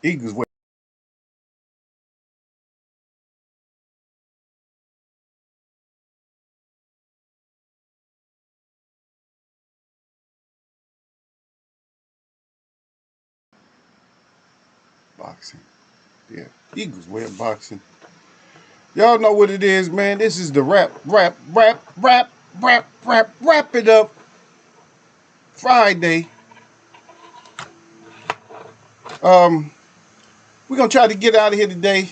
Eagles way boxing. Yeah, Eagles way of boxing. Y'all know what it is, man. This is the wrap it up Friday. Um, we're gonna try to get out of here today.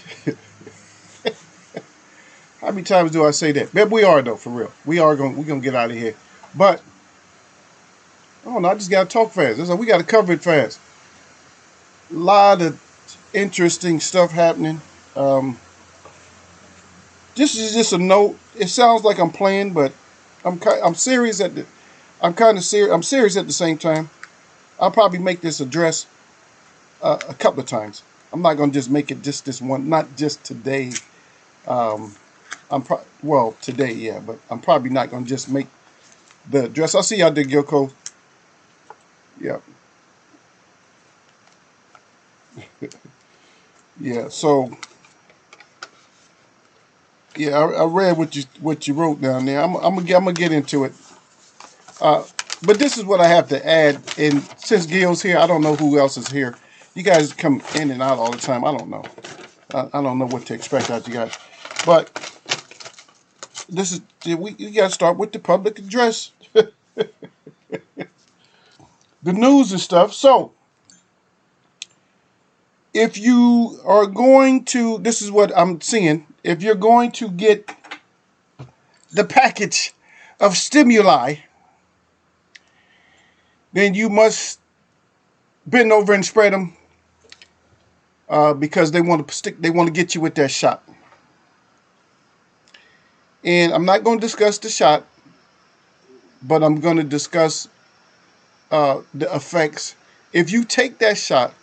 How many times do I say that? But we are though, for real. We're gonna get out of here. But I don't know, I just gotta talk fast. That's like we gotta cover it fast. A lot of interesting stuff happening. Um, this is just a note. It sounds like I'm playing, but I'm serious at the I'm kind of serious. I'm serious at the same time. I'll probably make this address a couple of times. I'm not gonna just make it just this one, not just today. Um, well today, yeah, but I'm probably not gonna just make the address. I'll see y'all there, Gilco. Yeah, yeah. So yeah, I read what you wrote down there. I'm gonna get into it. Uh, but this is what I have to add. And since Gil's here, I don't know who else is here. You guys come in and out all the time. I don't know. I don't know what to expect out of you guys. But this is you got to start with the public address, the news and stuff. So if you are going to, this is what I'm seeing. If you're going to get the package of stimuli, then you must bend over and spread them because they want to stick. They want to get you with that shot. And I'm not going to discuss the shot, but I'm going to discuss the effects. If you take that shot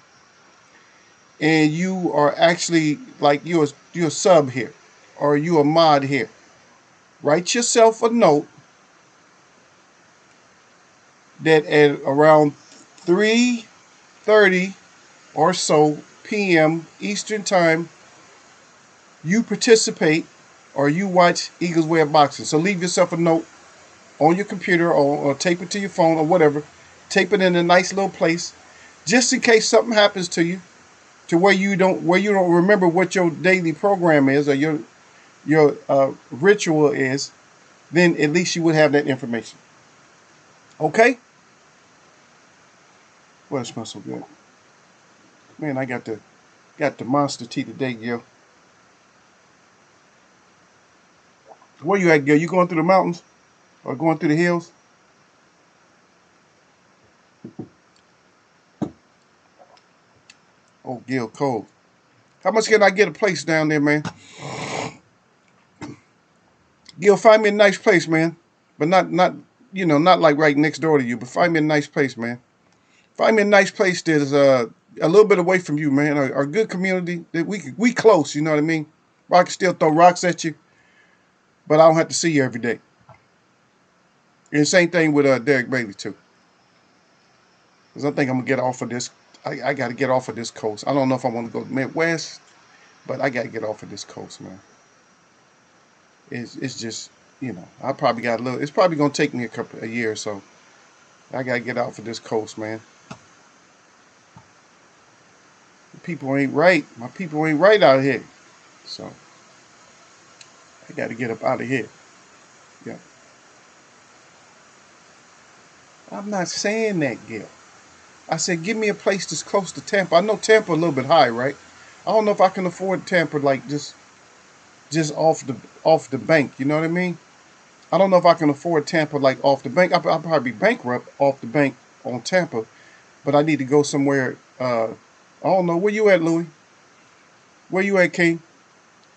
and you are actually like you're a sub here or you a mod here, write yourself a note that at around 3:30 or so p.m. Eastern Time, you participate or you watch Eagles Way of Boxing. So leave yourself a note on your computer or tape it to your phone or whatever. Tape it in a nice little place, just in case something happens to you, to where you don't remember what your daily program is or your ritual is. Then at least you would have that information. Okay? Well, it smells so good, man. I got the monster tea today, Gil. Where you at, Gil? You going through the mountains or going through the hills? Oh, Gil, cold. How much can I get a place down there, man? Gil, find me a nice place, man. But not like right next door to you. But find me a nice place, man. Find me a nice place that's a little bit away from you, man. A good community that we close. You know what I mean? Where I can still throw rocks at you, but I don't have to see you every day. And same thing with Derek Bailey too. Because I think I'm gonna get off of this. I got to get off of this coast. I don't know if I want to go to Midwest, but I got to get off of this coast, man. It's just I probably got a little. It's probably gonna take me a year or so. I gotta get out for this coast, man. People ain't right. My people ain't right out here. So I got to get up out of here. Yeah. I'm not saying that, Gil. I said, give me a place that's close to Tampa. I know Tampa a little bit high, right? I don't know if I can afford Tampa like just off the bank. You know what I mean? I don't know if I can afford Tampa like off the bank. I'll probably be bankrupt off the bank on Tampa, but I need to go somewhere. I don't know where you at, Louis. Where you at, King?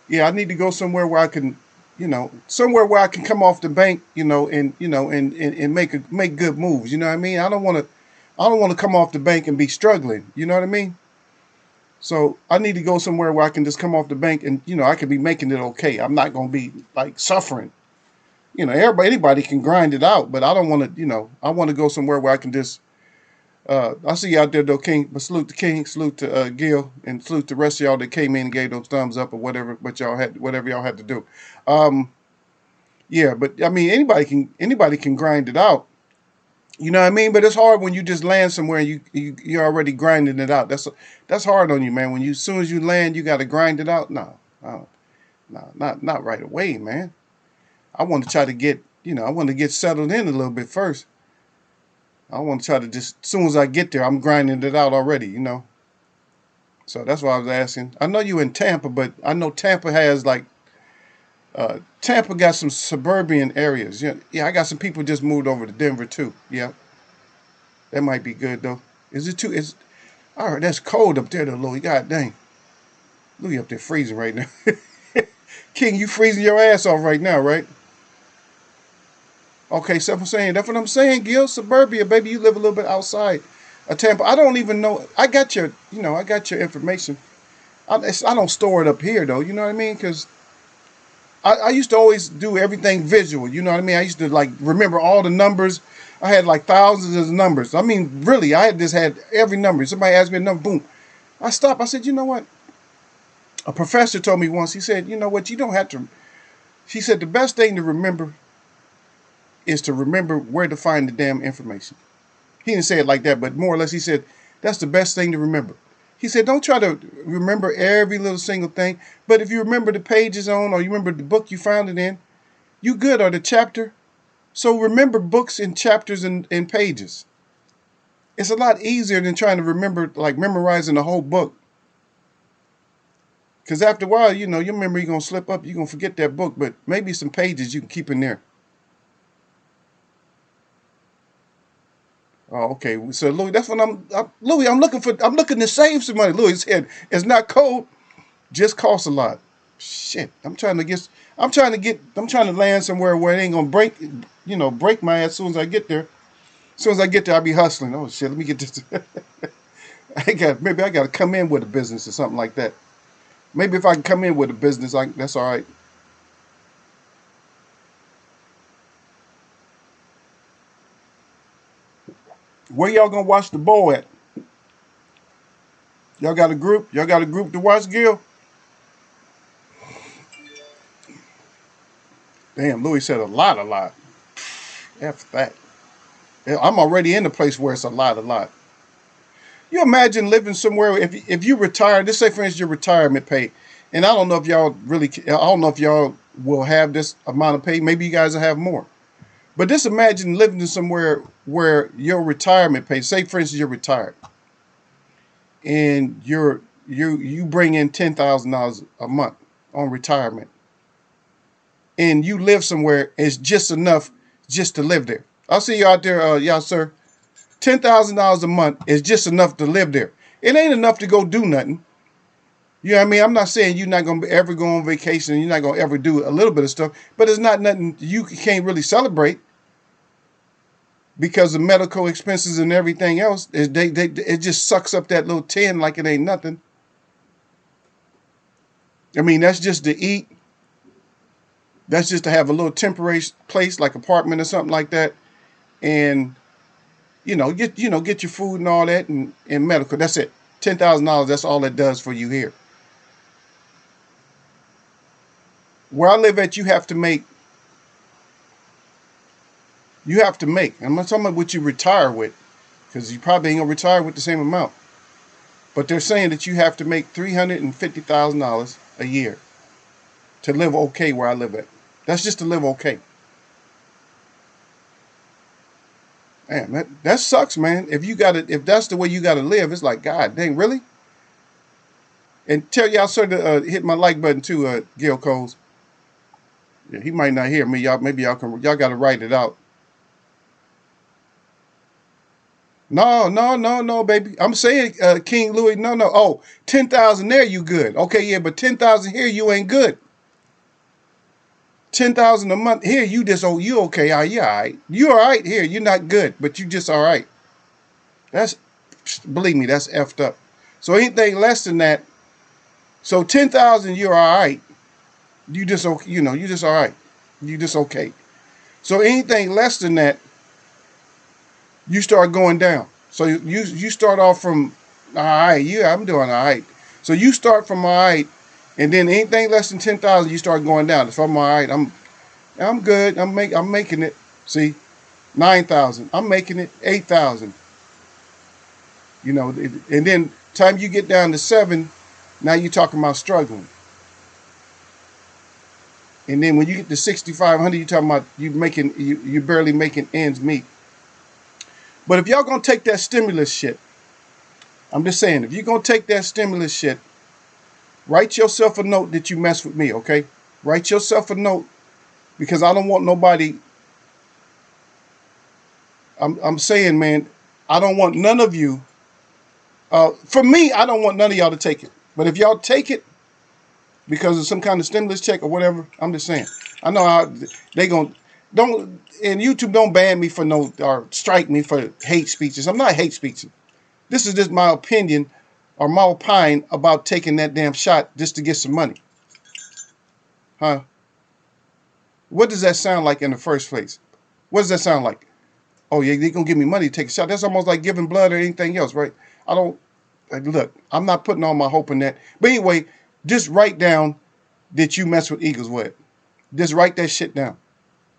Yeah, I need to go somewhere where I can, somewhere where I can come off the bank, and make good moves. You know what I mean? I don't want to come off the bank and be struggling. You know what I mean? So I need to go somewhere where I can just come off the bank and I can be making it okay. I'm not gonna be like suffering. Anybody can grind it out, but I don't want to. I want to go somewhere where I can just I see you out there though, King. But salute to King, salute to Gil, and salute to the rest of y'all that came in and gave those thumbs up or whatever. But whatever y'all had to do. Um, yeah, but I mean, anybody can grind it out. You know what I mean? But it's hard when you just land somewhere and you're already grinding it out. That's hard on you, man. When you as soon as you land, you got to grind it out. No, no, not right away, man. I want to try to get I want to get settled in a little bit first. I want to try to just as soon as I get there, I'm grinding it out already. So that's why I was asking. I know you in Tampa, but I know Tampa has like Tampa got some suburban areas. Yeah, I got some people just moved over to Denver too. Yeah, that might be good though. Is it too? It's all right. That's cold up there though, Louis. God dang, Louis up there freezing right now. King, you freezing your ass off right now, right? Okay, so I'm saying that's what I'm saying, Gil. Suburbia, baby, you live a little bit outside of Tampa. I don't even know. I got your information. I don't store it up here though. You know what I mean? Because I used to always do everything visual. You know what I mean? I used to like remember all the numbers. I had like thousands of numbers. I mean, really, I had every number. Somebody asked me a number, boom. I stopped. I said, you know what? A professor told me once. He said, you know what? You don't have to. He said the best thing to remember is to remember where to find the damn information. He didn't say it like that, but more or less he said that's the best thing to remember. He said don't try to remember every little single thing, but if you remember the pages on or you remember the book you found it in, you good, or the chapter. So remember books and chapters and pages. It's a lot easier than trying to remember, like memorizing the whole book. Because after a while, your memory going to slip up. You're going to forget that book, but maybe some pages you can keep in there. Oh, okay. So Louis, that's what Louis, I'm looking to save some money. Louis said it's not cold, just costs a lot. Shit. I'm trying to land somewhere where it ain't gonna break my ass as soon as I get there. As soon as I get there, I'll be hustling. Oh shit, let me get this. Maybe I gotta come in with a business or something like that. Maybe if I can come in with a business, that's all right. Where y'all gonna watch the bowl at? Y'all got a group? Y'all got a group to watch, Gil? Damn, Louis said a lot, a lot. F that. I'm already in the place where it's a lot, a lot. You imagine living somewhere if you retire. Let's say, for instance, your retirement pay, and I don't know if y'all really. I don't know if y'all will have this amount of pay. Maybe you guys will have more. But just imagine living in somewhere where your retirement pay. Say, for instance, you're retired, and you bring in $10,000 a month on retirement, and you live somewhere it's just enough just to live there. I'll see you out there, y'all, sir. $10,000 a month is just enough to live there. It ain't enough to go do nothing. You know what I mean? I'm not saying you're not gonna ever go on vacation. You're not gonna ever do a little bit of stuff, but it's not nothing you can't really celebrate because of medical expenses and everything else. It just sucks up that little 10 like it ain't nothing. I mean, that's just to eat. That's just to have a little temporary place like apartment or something like that, and get your food and all that and medical. That's it. $10,000. That's all it does for you here. Where I live at, you have to make. I'm not talking about what you retire with, because you probably ain't gonna retire with the same amount. But they're saying that you have to make $350,000 a year to live okay where I live at. That's just to live okay. Man, that sucks, man. If that's the way you gotta live, it's like, God dang, really? And tell y'all sir to hit my like button too, Gil Coles. Yeah, he might not hear me. Maybe y'all gotta write it out. No, no, no, no, baby. I'm saying, King Louis, no, no. Oh, 10,000 there, you good. Okay, yeah, but 10,000 here, you ain't good. 10,000 a month here, you okay? You all right? You all right here? You're not good, but you just all right. That's, believe me, that's effed up. So anything less than that, so 10,000, you're all right. You just you just all right. You just okay. So anything less than that, you start going down. So you start off from all right. Yeah, I'm doing all right. So you start from all right, and then anything less than 10,000, you start going down. If I'm all right, I'm good. I'm making it. See, 9,000. I'm making it 8,000. You know, and then time you get down to 7, now you're talking about struggling. And then when you get to 6,500, you're talking about you barely making ends meet. But if y'all gonna take that stimulus shit, I'm just saying, if you're gonna take that stimulus shit, write yourself a note that you mess with me, okay? Write yourself a note because I don't want nobody. I'm saying, man, I don't want none of you. For me, I don't want none of y'all to take it. But if y'all take it because of some kind of stimulus check or whatever, I'm just saying. I know how they gonna don't and YouTube don't ban me for no or strike me for hate speeches. I'm not hate speeching. This is just my opinion or my opine about taking that damn shot just to get some money. Huh? What does that sound like in the first place? What does that sound like? Oh yeah, they gonna give me money to take a shot. That's almost like giving blood or anything else, right? I don't look. I'm not putting all my hope in that. But anyway, just write down that you mess with Eagles with. Just write that shit down.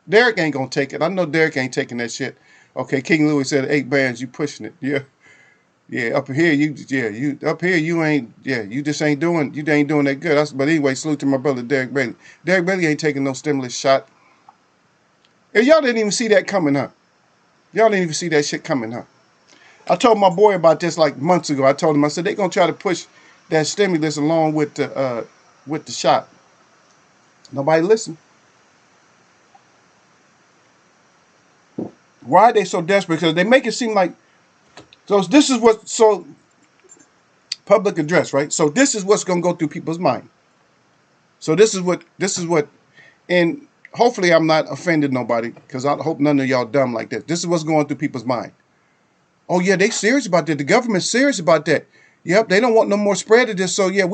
Derek ain't gonna take it. I know Derek ain't taking that shit. Okay, King Louis said 8 bands. You pushing it? Yeah, yeah. Up here, you up here, you ain't. Yeah, you just ain't doing. You ain't doing that good. But anyway, salute to my brother Derek Bailey. Derek Bailey ain't taking no stimulus shot. And y'all didn't even see that coming, huh? Y'all didn't even see that shit coming, huh? I told my boy about this like months ago. I told him, I said, they're going to try to push that stimulus along with the shot. Nobody listened. Why are they so desperate? Because they make it seem like, so public address, right? So this is what's going to go through people's mind. So this is what, and hopefully I'm not offended nobody because I hope none of y'all dumb like this. This is what's going through people's mind. Oh yeah, they serious about that. The government's serious about that. Yep, they don't want no more spread of this. So yeah,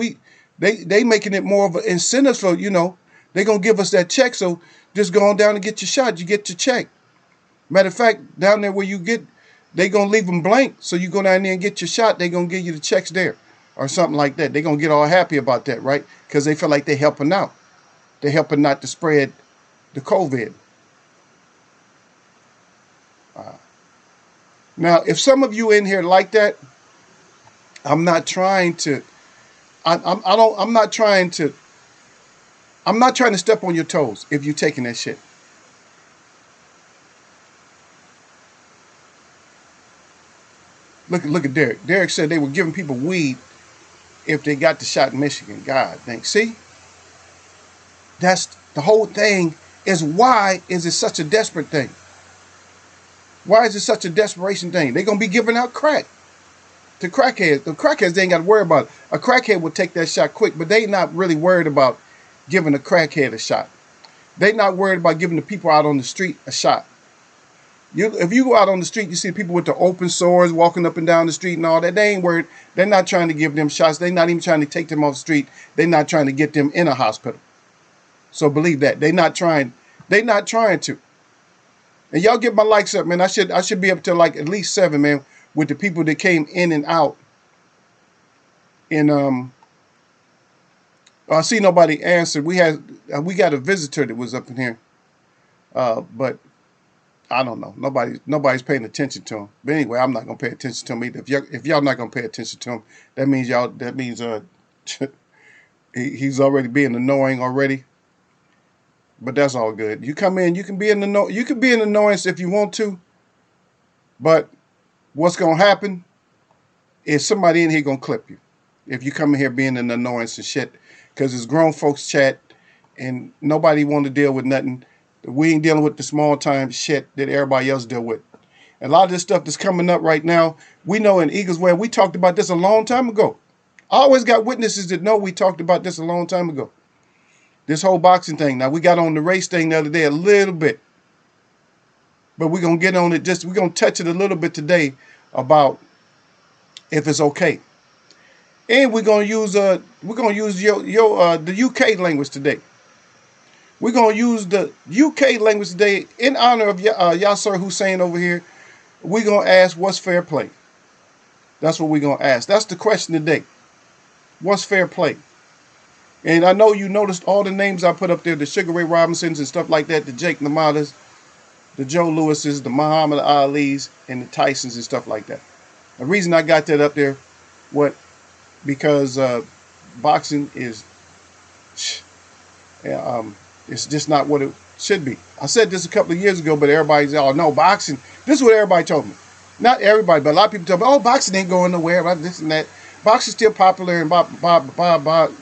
they making it more of an incentive. So they gonna give us that check. So just go on down and get your shot. You get your check. Matter of fact, down there where you get, they gonna leave them blank. So you go down there and get your shot. They gonna give you the checks there, or something like that. They gonna get all happy about that, right? Because they feel like they helping out. They helping not to spread the COVID. Now, if some of you in here like that, I'm not trying to. I'm not trying to. I'm not trying to step on your toes if you're taking that shit. Look at Derek. Derek said they were giving people weed if they got the shot in Michigan. God dang. See? That's the whole thing is why is it such a desperate thing? Why is it such a desperation thing? They're going to be giving out crack to crackheads. The crackheads, they ain't got to worry about it. A crackhead would take that shot quick, but they not really worried about giving a crackhead a shot. They not worried about giving the people out on the street a shot. If you go out on the street, you see people with the open sores walking up and down the street and all that. They ain't worried. They're not trying to give them shots. They're not even trying to take them off the street. They're not trying to get them in a hospital. So believe that. They're not trying to. And y'all get my likes up, man. I should be up to like at least 7, man, with the people that came in and out. And I see nobody answered. We got a visitor that was up in here. But I don't know. Nobody's paying attention to him. But anyway, I'm not gonna pay attention to him either. If y'all not gonna pay attention to him, that means he's already being annoying already. But that's all good. You come in, you can be an annoyance if you want to. But what's gonna happen is somebody in here gonna clip you if you come in here being an annoyance and shit. Because it's grown folks chat and nobody want to deal with nothing. We ain't dealing with the small time shit that everybody else deal with. And a lot of this stuff that's coming up right now, we know in Eagles Way, we talked about this a long time ago. I always got witnesses that know we talked about this a long time ago. This whole boxing thing. Now, we got on the race thing the other day a little bit. But we're going to get on it we're going to touch it a little bit today about if it's okay. And we're going to use the UK language today. We're going to use the UK language today in honor of Yasser Hussein over here. We're going to ask what's fair play. That's what we're going to ask. That's the question today. What's fair play? And I know you noticed all the names I put up there, the Sugar Ray Robinsons and stuff like that, the Jake LaMottas, the Joe Lewises, the Muhammad Ali's, and the Tysons and stuff like that. The reason I got that up there, because boxing is, it's just not what it should be. I said this a couple of years ago, but everybody's, oh no, boxing. This is what everybody told me. Not everybody, but a lot of people told me, oh, boxing ain't going nowhere, about this and that. Boxing's still popular and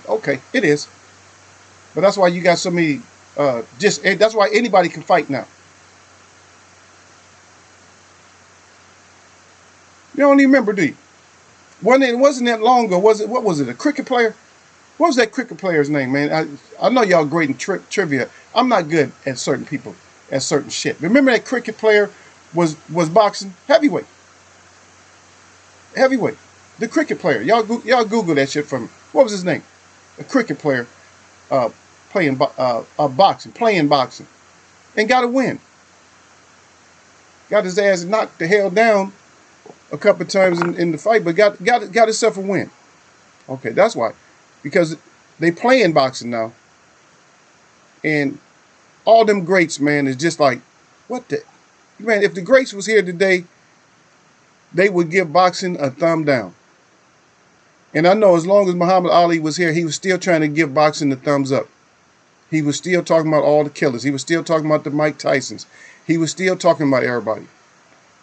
okay, it is. But that's why you got so many, that's why anybody can fight now. You don't even remember, do you? It wasn't that long ago, was it? What was it, a cricket player? What was that cricket player's name, man? I know y'all great in trivia. I'm not good at certain people, at certain shit. Remember that cricket player was boxing? Heavyweight. The cricket player. Y'all Google that shit for me. What was his name? A cricket player playing boxing. And got a win. Got his ass knocked the hell down a couple of times in the fight, but got himself a win. Okay, that's why. Because they playing boxing now. And all them greats, man, is just like, what the... Man, if the greats was here today, they would give boxing a thumb down. And I know as long as Muhammad Ali was here, he was still trying to give boxing the thumbs up. He was still talking about all the killers. He was still talking about the Mike Tysons. He was still talking about everybody.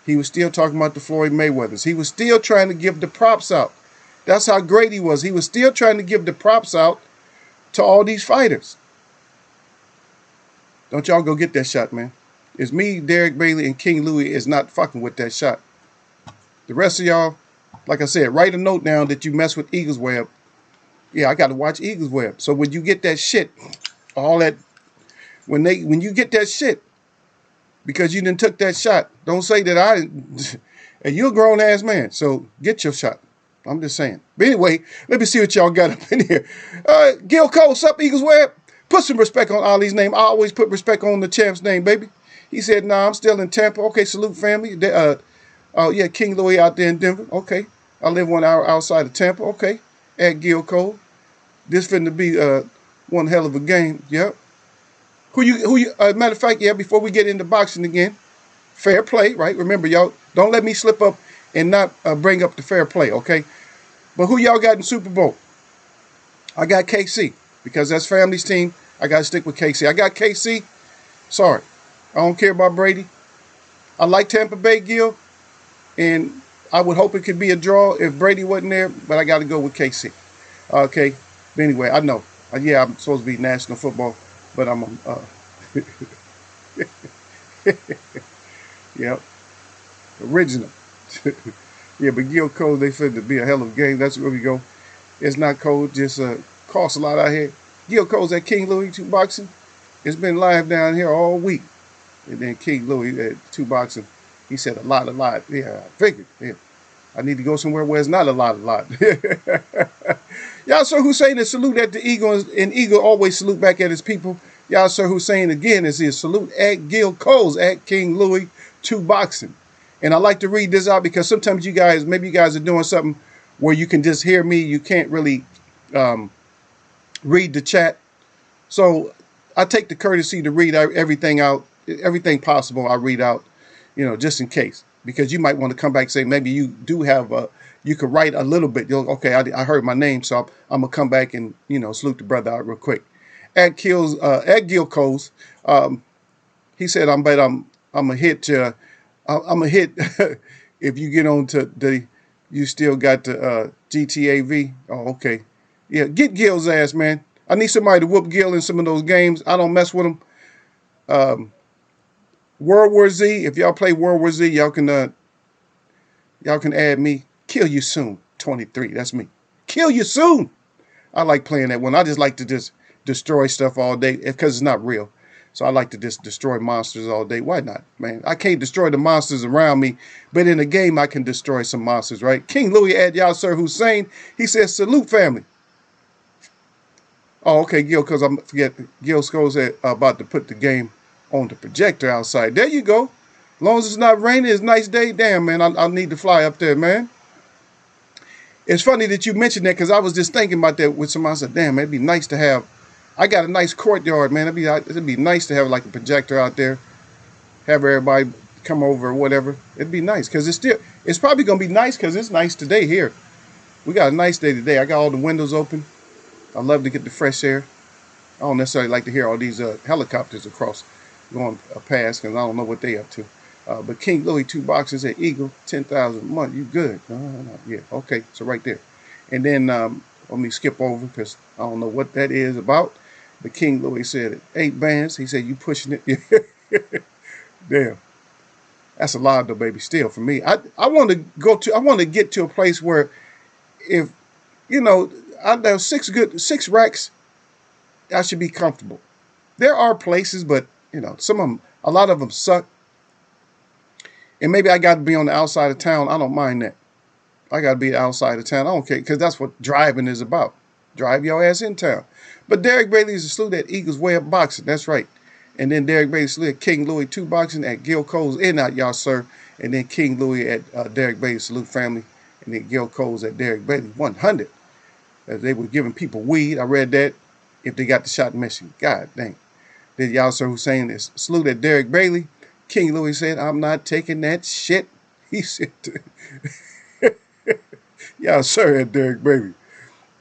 He was still talking about the Floyd Mayweathers. He was still trying to give the props out. That's how great he was. He was still trying to give the props out to all these fighters. Don't y'all go get that shot, man. It's me, Derek Bailey, and King Louie is not fucking with that shot. The rest of y'all, like I said, write a note down that you mess with Eagles Web. Yeah, I got to watch Eagles Web. So when you get that shit, all that, when you get that shit, because you done took that shot, don't say that I didn't. And you're a grown ass man, so get your shot. I'm just saying. But anyway, let me see what y'all got up in here. Gil Cole, what's up, Eagles Web? Put some respect on Ali's name. I always put respect on the champ's name, baby. He said, nah, I'm still in Tampa. Okay, salute family. Yeah, King Louie out there in Denver. Okay. I live 1 hour outside of Tampa. Okay. At Gil Cole. This finna be one hell of a game. Yep. Matter of fact, yeah, before we get into boxing again, fair play, right? Remember, y'all, don't let me slip up and not bring up the fair play, okay? But who y'all got in Super Bowl? I got KC, because that's family's team. I got to stick with KC. I got KC. Sorry. I don't care about Brady. I like Tampa Bay, Gil, and I would hope it could be a draw if Brady wasn't there, but I got to go with KC. Okay? But anyway, I know. Yeah, I'm supposed to be national football, but I'm yep. Original. Yeah, but Gil Cole, they said to be a hell of a game. That's where we go. It's not cold, just costs a lot out here. Gil Cole's at King Louie 2 Boxing. It's been live down here all week. And then King Louie at 2 Boxing, he said a lot. Yeah, I figured. Yeah. I need to go somewhere where it's not a lot. Yasser Hussein is salute at the Eagle, and Eagle always salute back at his people. Yasser Hussein again is his salute at Gil Cole's at King Louie 2 Boxing. And I like to read this out because sometimes maybe you guys are doing something where you can just hear me. You can't really read the chat. So I take the courtesy to read everything out, everything possible I read out, just in case. Because you might want to come back and say, maybe you do have you could write a little bit. Okay, I heard my name, so I'm going to come back and, salute the brother out real quick. At Gil Coles, he said, I'm going to hit, if you get on to you still got the GTAV. Oh, okay. Yeah, get Gil's ass, man. I need somebody to whoop Gil in some of those games. I don't mess with him. World War Z, if y'all play World War Z, y'all can add me. Kill you soon, 23. That's me. Kill you soon. I like playing that one. I just like to just destroy stuff all day because it's not real. So I like to just destroy monsters all day. Why not, man? I can't destroy the monsters around me, but in a game I can destroy some monsters, right? King Louie at Yasser Hussein, he says, salute family. Oh, okay, Gil, because I forget. Gil Scholes about to put the game on the projector outside. There you go. As long as it's not raining, it's a nice day. Damn, man, I need to fly up there, man. It's funny that you mentioned that because I was just thinking about that with somebody. I said, damn, it'd be nice to have. I got a nice courtyard, man. It'd be nice to have like a projector out there, have everybody come over or whatever. It'd be nice because it's probably gonna be nice because it's nice today here. We got a nice day today. I got all the windows open. I love to get the fresh air. I don't necessarily like to hear all these helicopters across going past because I don't know what they up to. But King Louis, 2 boxes at Eagle, 10,000 a month. You good? No. Yeah, okay. So right there. And then let me skip over because I don't know what that is about. But King Louis said 8 bands. He said you pushing it. Damn, that's a lot though, baby. Still for me, I want to I want to get to a place where if you know I have 6 racks, I should be comfortable. There are places, but some of them, a lot of them suck. And maybe I got to be on the outside of town. I don't mind that. I got to be outside of town. I don't care because that's what driving is about. Drive your ass in town. But Derek Bailey's a salute at Eagles Way Up Boxing. That's right. And then Derek Bailey's salute at King Louis 2 Boxing at Gil Cole's In Out, y'all, sir. And then King Louis at Derek Bailey's salute family. And then Gil Cole's at Derek Bailey 100. As they were giving people weed. I read that. If they got the shot in Michigan. God dang. Then y'all, sir, Hussein is salute at Derek Bailey. King Louis said, I'm not taking that shit. He said, y'all, sir, at Derek Bailey.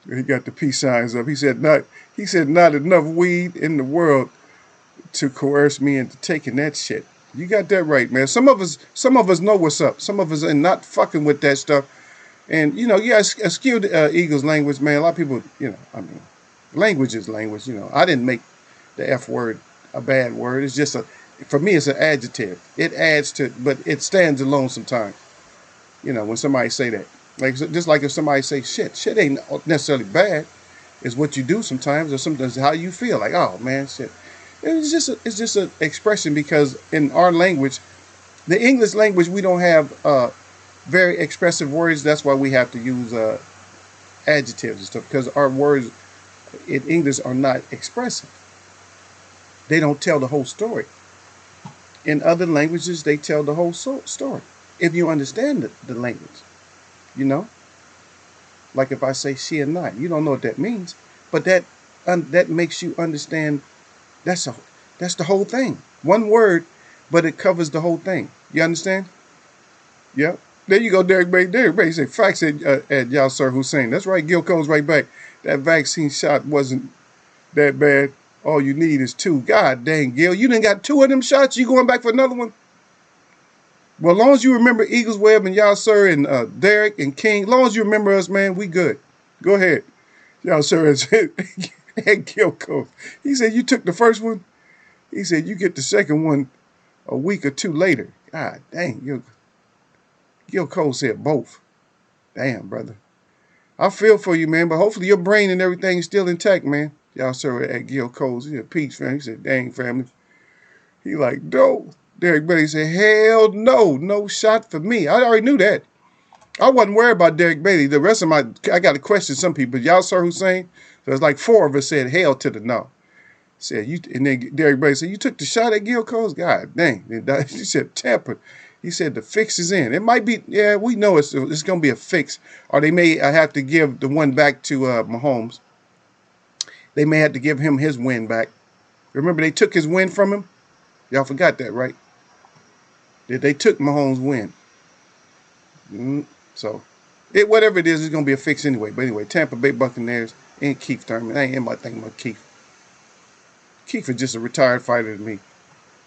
He got the peace signs up. He said, not enough weed in the world to coerce me into taking that shit. You got that right, man. Some of us know what's up. Some of us are not fucking with that stuff. And, skewed Eagles language, man. A lot of people, language is language. I didn't make the F word a bad word. It's just for me, it's an adjective. It adds to, but it stands alone sometimes. When somebody say that. Just like if somebody say shit ain't necessarily bad. It's what you do sometimes, or sometimes how you feel. Like, oh man, shit. It's just an expression because in our language, the English language, we don't have very expressive words. That's why we have to use adjectives and stuff because our words in English are not expressive. They don't tell the whole story. In other languages, they tell the whole story. If you understand the language, like if I say she and I, you don't know what that means, but that makes you understand. That's the whole thing. One word, but it covers the whole thing. You understand? Yep. There you go, Derek Bay. Derek Bay said facts at y'all, sir, Hussein. That's right. Gil comes right back. That vaccine shot wasn't that bad. All you need is 2. God dang, Gil. You done got 2 of them shots. You going back for another one? Well, as long as you remember Eagles Web and y'all, sir, and Derek and King, as long as you remember us, man, we good. Go ahead. Y'all, sir, and Gil Cole. He said, you took the first one? He said, you get the second one a week or 2 later. God dang. Gil Cole said both. Damn, brother. I feel for you, man, but hopefully your brain and everything is still intact, man. Y'all, sir, at Gil Cole's. He said, peace, fam. He said, dang, family. He like, no. Derek Bailey said, hell no. No shot for me. I already knew that. I wasn't worried about Derek Bailey. The rest of I got to question some people. Y'all, sir, Hussein? There's like 4 of us said hell to the no. Said you, and then Derek Bailey said, you took the shot at Gil Cole's? God dang. He said, tampered. He said, the fix is in. It might be, yeah, we know it's going to be a fix. Or they may have to give the one back to Mahomes. They may have to give him his win back. Remember, they took his win from him? Y'all forgot that, right? They took Mahomes' win. So, whatever it is, it's going to be a fix anyway. But anyway, Tampa Bay Buccaneers and Keith Thurman. I ain't anybody thinking about Keith. Keith is just a retired fighter to me.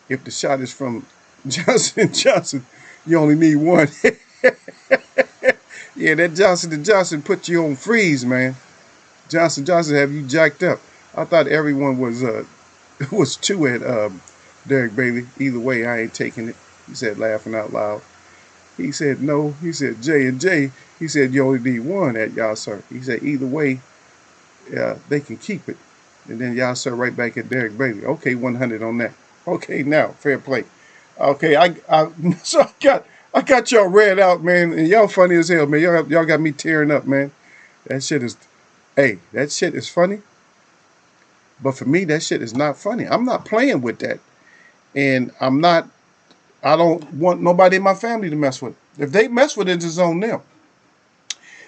If the shot is from Johnson & Johnson, you only need 1. Yeah, that Johnson & Johnson put you on freeze, man. Johnson & Johnson have you jacked up. I thought everyone was 2 at Derek Bailey. Either way, I ain't taking it. He said, laughing out loud. He said, no. He said, J&J. He said, you only need 1 at y'all, sir. He said, either way, they can keep it. And then y'all, sir, right back at Derek Bailey. Okay, 100 on that. Okay, now, fair play. Okay, so I got y'all read out, man. And y'all funny as hell, man. Y'all got me tearing up, man. That shit is funny. But for me, that shit is not funny. I'm not playing with that. And I don't want nobody in my family to mess with it. If they mess with it, it's on them.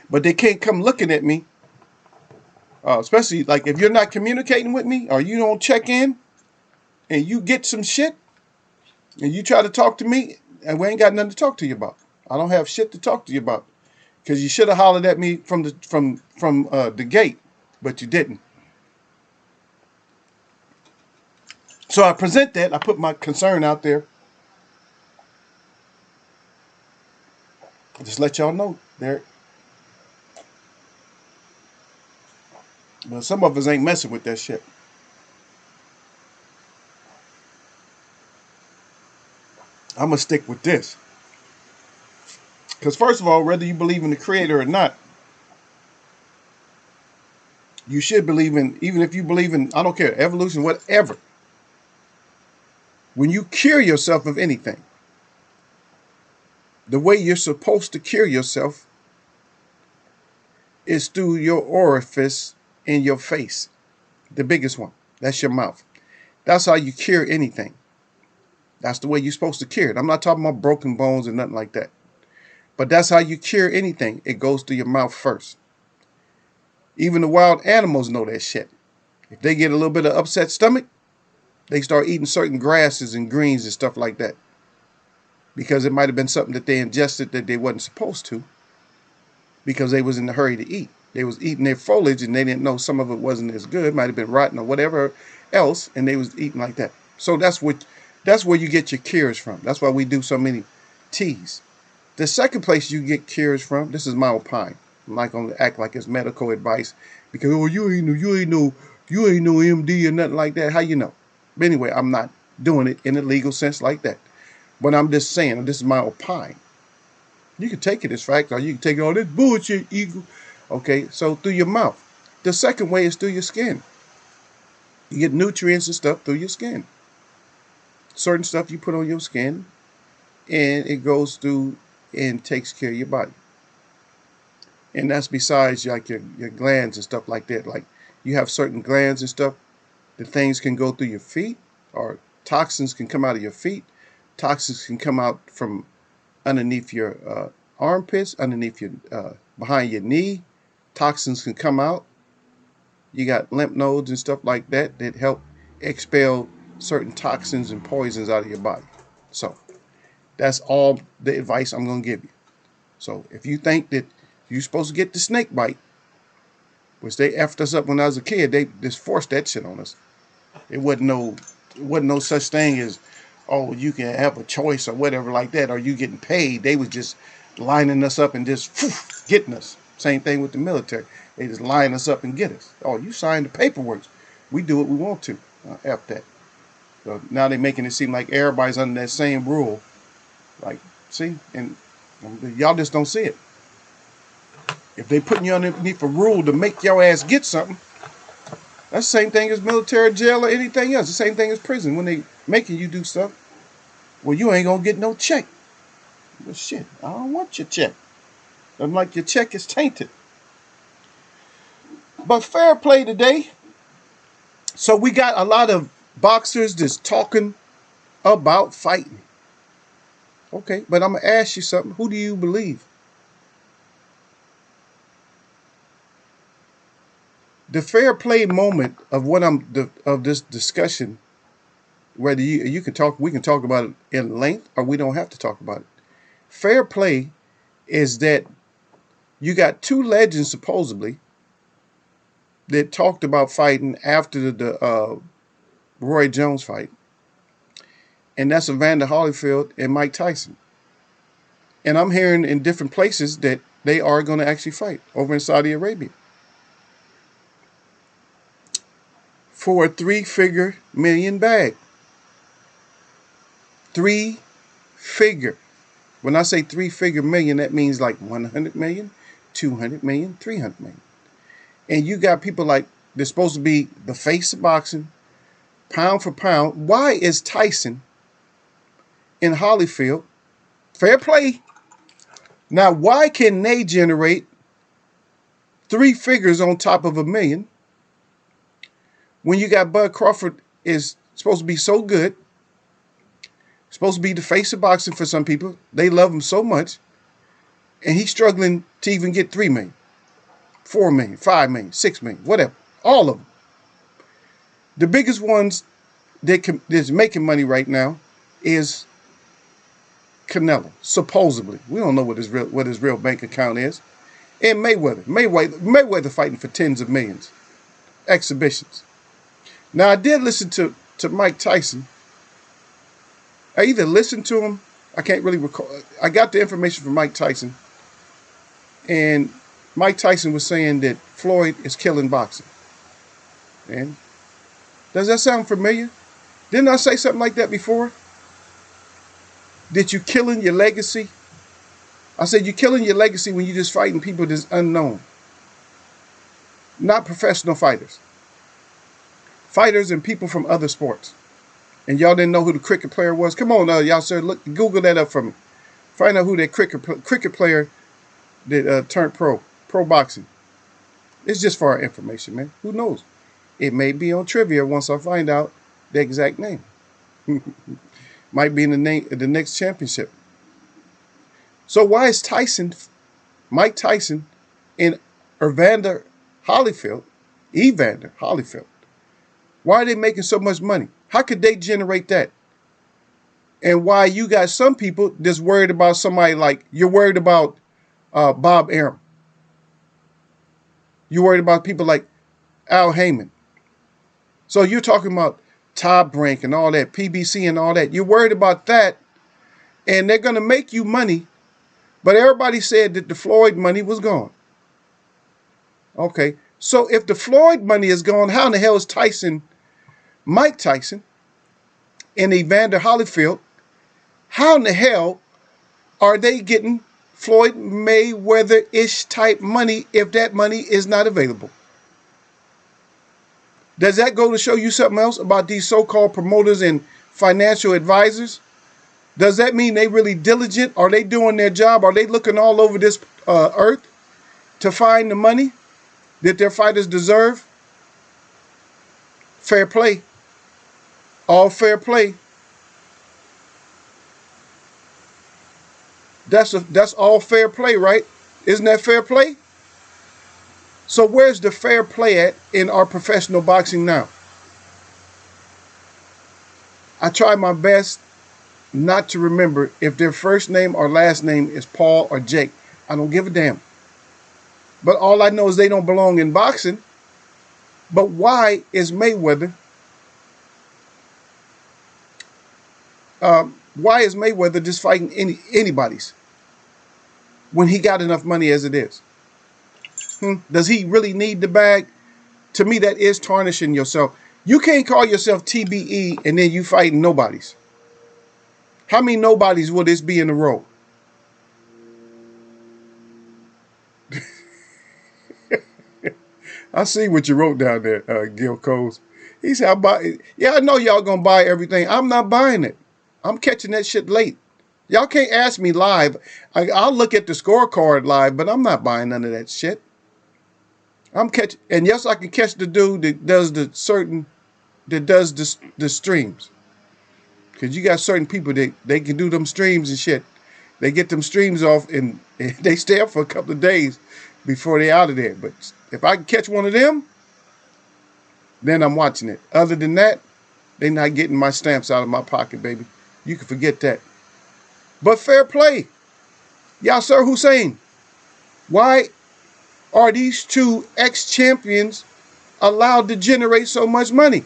But they can't come looking at me, especially like if you're not communicating with me or you don't check in and you get some shit and you try to talk to me and we ain't got nothing to talk to you about. I don't have shit to talk to you about because you should have hollered at me from the gate, but you didn't. So I present that. I put my concern out there. Just let y'all know there. But some of us ain't messing with that shit. I'm going to stick with this. Because first of all, whether you believe in the creator or not, you should believe in, even if you believe in, I don't care, evolution, whatever. When you cure yourself of anything, the way you're supposed to cure yourself is through your orifice in your face. The biggest one. That's your mouth. That's how you cure anything. That's the way you're supposed to cure it. I'm not talking about broken bones and nothing like that. But that's how you cure anything. It goes through your mouth first. Even the wild animals know that shit. If they get a little bit of upset stomach, they start eating certain grasses and greens and stuff like that. Because it might have been something that they ingested that they wasn't supposed to. Because they was in a hurry to eat. They was eating their foliage and they didn't know some of it wasn't as good. Might have been rotten or whatever else. And they was eating like that. So that's where you get your cures from. That's why we do so many teas. The second place you get cures from, this is my opinion. I'm not gonna act like it's medical advice because you ain't no MD or nothing like that. How you know? But anyway, I'm not doing it in a legal sense like that. But I'm just saying, this is my opinion. You can take it as fact, or you can take it all this bullshit, eagle. Okay, so through your mouth. The second way is through your skin. You get nutrients and stuff through your skin. Certain stuff you put on your skin, and it goes through and takes care of your body. And that's besides like your glands and stuff like that. Like you have certain glands and stuff, the things can go through your feet, or toxins can come out of your feet. Toxins can come out from underneath your armpits, underneath your behind your knee. Toxins can come out. You got lymph nodes and stuff like that that help expel certain toxins and poisons out of your body. So that's all the advice I'm going to give you. So if you think that you're supposed to get the snake bite, which they effed us up when I was a kid, they just forced that shit on us. It wasn't no such thing as, oh, you can have a choice or whatever like that, or you getting paid. They was just lining us up and just getting us. Same thing with the military. They just line us up and get us. Oh, you signed the paperwork. We do what we want to. F that. So now they're making it seem like everybody's under that same rule. Like, see? And y'all just don't see it. If they putting you underneath a rule to make your ass get something, that's the same thing as military jail or anything else. The same thing as prison. When they making you do stuff, well, you ain't going to get no check. Well, shit, I don't want your check. I'm like, your check is tainted. But fair play today. So we got a lot of boxers just talking about fighting. Okay, but I'm going to ask you something. Who do you believe? The fair play moment of what of this discussion, whether you can talk, we can talk about it in length, or we don't have to talk about it. Fair play is that you got two legends supposedly that talked about fighting after the Roy Jones fight, and that's Evander Holyfield and Mike Tyson. And I'm hearing in different places that they are going to actually fight over in Saudi Arabia for a 3-figure million bag. 3-figure. When I say 3-figure million, that means like 100 million, 200 million, 300 million. And you got people like, they're supposed to be the face of boxing, pound for pound. Why is Tyson in Holyfield? Fair play. Now, why can they generate 3 figures on top of a million when you got Bud Crawford is supposed to be so good, supposed to be the face of boxing for some people. They love him so much, and he's struggling to even get 3 million. $4 million, $5 million, $6 million, whatever. All of them. The biggest ones that's making money right now is Canelo, supposedly. We don't know what his real bank account is. And Mayweather fighting for tens of millions. Exhibitions. Now, I did listen to Mike Tyson. I either listened to him, I can't really recall. I got the information from Mike Tyson. And Mike Tyson was saying that Floyd is killing boxing. And does that sound familiar? Didn't I say something like that before? That you're killing your legacy? I said you're killing your legacy when you're just fighting people that's unknown. Not professional fighters. Fighters and people from other sports. And y'all didn't know who the cricket player was? Come on, y'all, sir. Look, Google that up for me. Find out who that cricket player that turned pro boxing. It's just for our information, man. Who knows? It may be on trivia once I find out the exact name. Might be in the next championship. So why is Mike Tyson, and Evander Holyfield, why are they making so much money? How could they generate that? And why you got some people that's worried about somebody like, you're worried about Bob Arum. You're worried about people like Al Heyman. So you're talking about Top Rank and all that, PBC and all that. You're worried about that, and they're going to make you money, but everybody said that the Floyd money was gone. Okay, so if the Floyd money is gone, how in the hell is Mike Tyson, and Evander Holyfield, how in the hell are they getting Floyd Mayweather-ish type money if that money is not available? Does that go to show you something else about these so-called promoters and financial advisors? Does that mean they really diligent? Are they doing their job? Are they looking all over this earth to find the money that their fighters deserve? Fair play. All fair play. That's all fair play, right? Isn't that fair play? So where's the fair play at in our professional boxing now? I try my best not to remember if their first name or last name is Paul or Jake. I don't give a damn. But all I know is they don't belong in boxing. But why is Mayweather just fighting anybody's when he got enough money as it is? Does he really need the bag? To me, that is tarnishing yourself. You can't call yourself TBE and then you fighting nobodies. How many nobodies will this be in a row? I see what you wrote down there, Gil Coles. He said, I know y'all gonna buy everything. I'm not buying it. I'm catching that shit late. Y'all can't ask me live. I'll look at the scorecard live, but I'm not buying none of that shit. And yes, I can catch the dude that does the streams. Because you got certain people that they can do them streams and shit. They get them streams off and they stay up for a couple of days before they out of there. But if I can catch one of them, then I'm watching it. Other than that, they're not getting my stamps out of my pocket, baby. You can forget that. But fair play. Yasser Hussein, why are these two ex-champions allowed to generate so much money?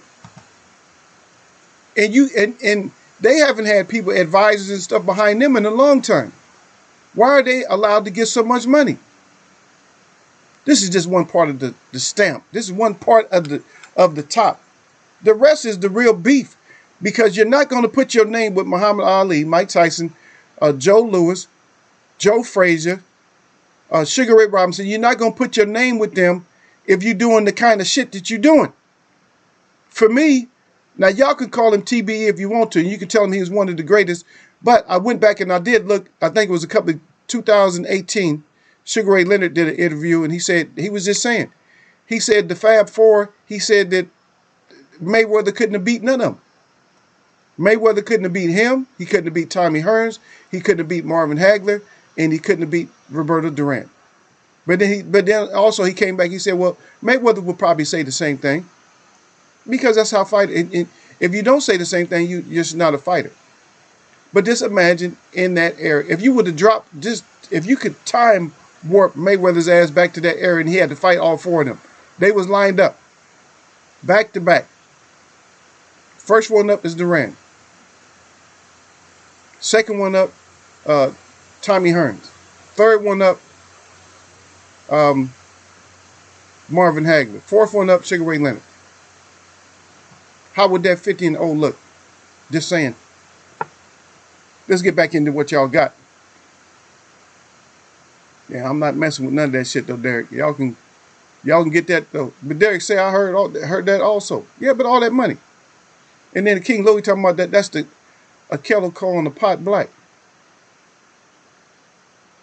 And they haven't had people, advisors and stuff behind them in the long term. Why are they allowed to get so much money? This is just one part of the stamp. This is one part of the top. The rest is the real beef, because you're not going to put your name with Muhammad Ali, Mike Tyson, Joe Louis, Joe Frazier, Sugar Ray Robinson. You're not going to put your name with them if you're doing the kind of shit that you're doing. For me, now y'all can call him TBE if you want to, and you can tell him he was one of the greatest. But I went back and I did look. I think it was 2018. Sugar Ray Leonard did an interview, and he was just saying. He said the Fab Four, he said that Mayweather couldn't have beat none of them. Mayweather couldn't have beat him. He couldn't have beat Tommy Hearns. He couldn't have beat Marvin Hagler. And he couldn't have beat Roberto Duran. But then also he came back. He said, "Well, Mayweather would probably say the same thing because that's how fight. If you don't say the same thing, you're just not a fighter." But just imagine in that era, if you would have dropped if you could time warp Mayweather's ass back to that era, and he had to fight all four of them. They was lined up, back to back. First one up is Duran. Second one up, Tommy Hearns. Third one up, Marvin Hagler. Fourth one up, Sugar Ray Leonard. How would that 50-0 look? Just saying. Let's get back into what y'all got. Yeah, I'm not messing with none of that shit though, Derek. Y'all can get that though. But Derek say I heard that also. Yeah, but all that money. And then King Louie talking about that. That's a kettle calling the pot black.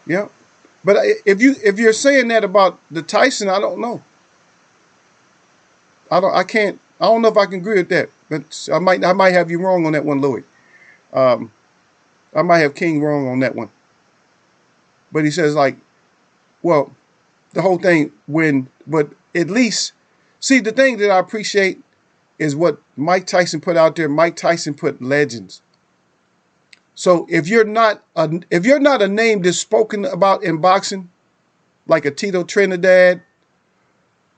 Yeah. But if you're saying that about the Tyson, I don't know. I don't know if I can agree with that. But I might have you wrong on that one, Louie. I might have King wrong on that one. But he says like, well, the whole thing but at least, see, the thing that I appreciate is what Mike Tyson put out there. Mike Tyson put legends. So if you're not a name that's spoken about in boxing, like a Tito Trinidad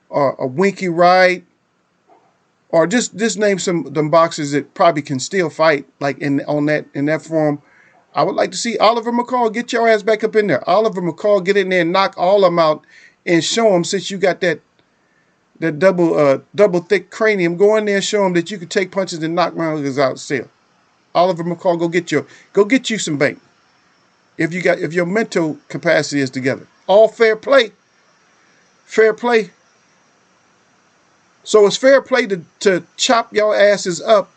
or a Winky Wright, or just name them boxers that probably can still fight like in that form. I would like to see Oliver McCall. Get your ass back up in there. Oliver McCall, get in there and knock all of them out and show them, since you got that double thick cranium, go in there and show them that you can take punches and knock motherfuckers out still. Oliver McCall, go get you some bank. If your mental capacity is together. All fair play. Fair play. So it's fair play to chop your asses up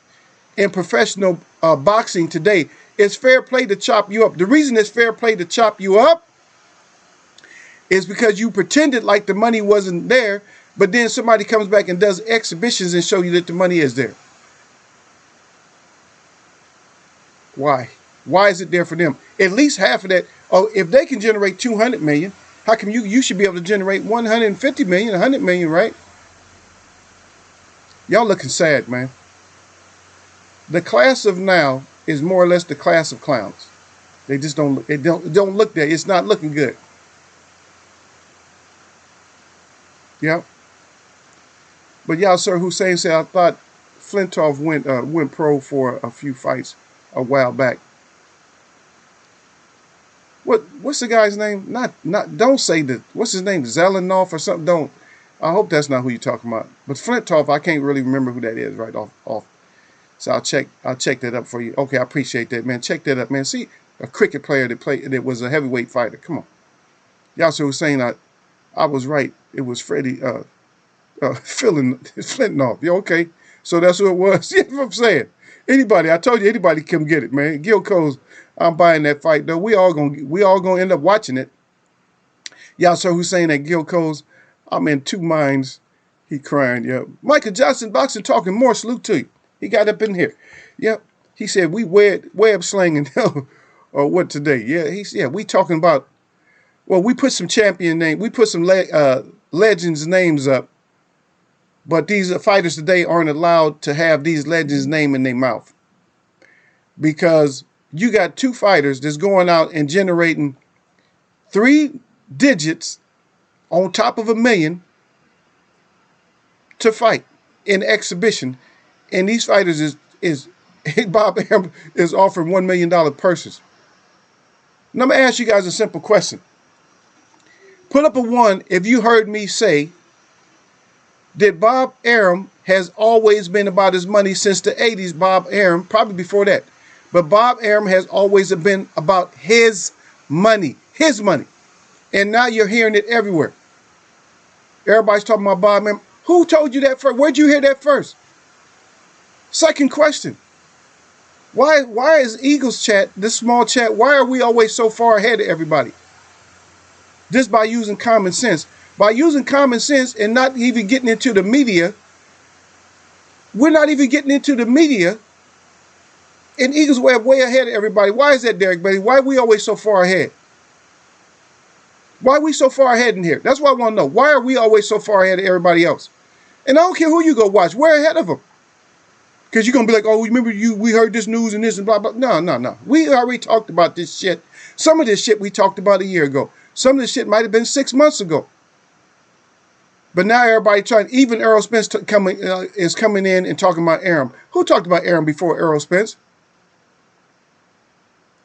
in professional boxing today. It's fair play to chop you up. The reason it's fair play to chop you up is because you pretended like the money wasn't there, but then somebody comes back and does exhibitions and show you that the money is there. Why? Why is it there for them? At least half of that. Oh, if they can generate 200 million, how come you should be able to generate 150 million, 100 million, right? Y'all looking sad, man. The class of now is more or less the class of clowns. They just don't look there. It's not looking good. Yeah. But Yasser Hussein said, I thought Flintoff went pro for a few fights a while back. What's the guy's name? Don't say that. What's his name? Zelenoff or something? Don't. I hope that's not who you're talking about. But Flintoff, I can't really remember who that is right off. So I'll check that up for you. Okay, I appreciate that, man. Check that up, man. See, a cricket player that was a heavyweight fighter. Come on. Yasser Hussein, I was right. It was Freddie Flintoff. Yeah, okay. So that's who it was. Yeah, what I'm saying. Anybody, I told you, anybody come get it, man. Gil Coles, I'm buying that fight though. We all gonna end up watching it. Yasser Hussein at Gil Coles, I'm in two minds. He crying, yeah. Michael Johnson boxing talking more. Salute to you. He got up in here. Yep. He said we web slanging or what today? Yeah. We talking about. Well, we put some champion name. We put some legends names up. But these fighters today aren't allowed to have these legends' name in their mouth. Because you got two fighters that's going out and generating 3 digits on top of $1 million to fight in exhibition. And these fighters is Bob Arum is offering $1 million purses. Now, I'm going to ask you guys a simple question. Put up a 1 if you heard me say that Bob Arum has always been about his money since the 80s. Bob Arum, probably before that. But Bob Arum has always been about his money. His money. And now you're hearing it everywhere. Everybody's talking about Bob Arum. Who told you that first? Where'd you hear that first? Second question. Why is Eagles chat, this small chat, why are we always so far ahead of everybody? Just by using common sense. By using common sense and not even getting into the media. We're not even getting into the media. And Eagles were way ahead of everybody. Why is that, Derek Bailey? Why are we always so far ahead? Why are we so far ahead in here? That's what I want to know. Why are we always so far ahead of everybody else? And I don't care who you go watch. We're ahead of them. Because you're going to be like, oh, remember we heard this news and this and blah, blah. No, no, no. We already talked about this shit. Some of this shit we talked about a year ago. Some of this shit might have been 6 months ago. But now everybody trying, even Errol Spence is coming in and talking about Aram. Who talked about Aram before Errol Spence?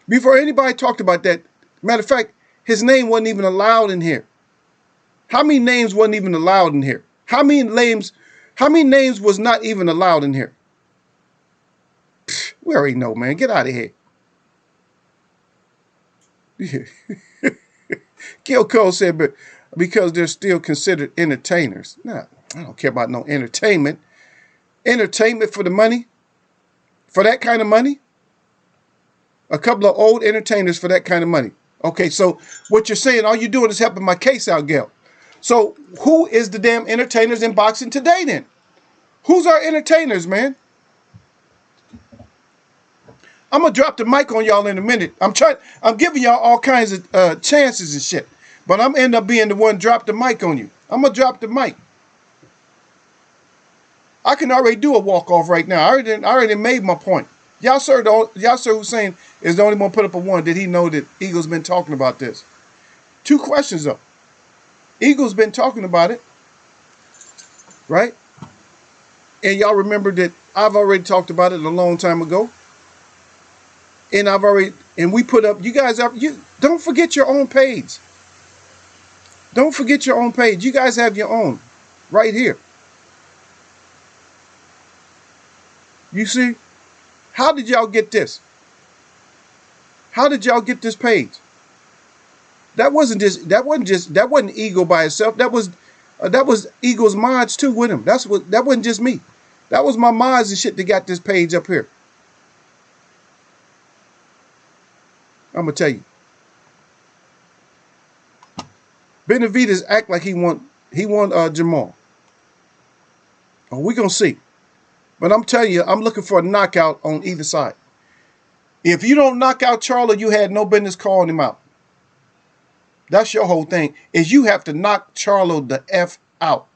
Before anybody talked about that, matter of fact, his name wasn't even allowed in here. How many names wasn't even allowed in here? How many names was not even allowed in here? Pfft, we already know, man. Get out of here. Gil Cole said, but because they're still considered entertainers. Nah, I don't care about no entertainment. Entertainment for the money? For that kind of money? A couple of old entertainers for that kind of money. Okay, so what you're saying, all you're doing is helping my case out, Gil. So who is the damn entertainers in boxing today then? Who's our entertainers, man? I'm going to drop the mic on y'all in a minute. I'm giving y'all all kinds of chances and shit. But I'm end up being the one drop the mic on you. I'm going to drop the mic. I can already do a walk-off right now. I already made my point. Yasser Hussein is the only one put up a one. Did he know that Eagle's been talking about this? 2 questions though. Eagle's been talking about it, right? And y'all remember that I've already talked about it a long time ago. And we put up, you guys don't forget your own page. Don't forget your own page. You guys have your own right here. You see? How did y'all get this? How did y'all get this page? That wasn't Eagle by itself. That was Eagle's mods too with him. That wasn't just me. That was my mods and shit that got this page up here. I'm gonna tell you. Benavidez act like he want Jamal. Oh, we gonna see. But I'm telling you, I'm looking for a knockout on either side. If you don't knock out Charlo, you had no business calling him out. That's your whole thing, is you have to knock Charlo the F out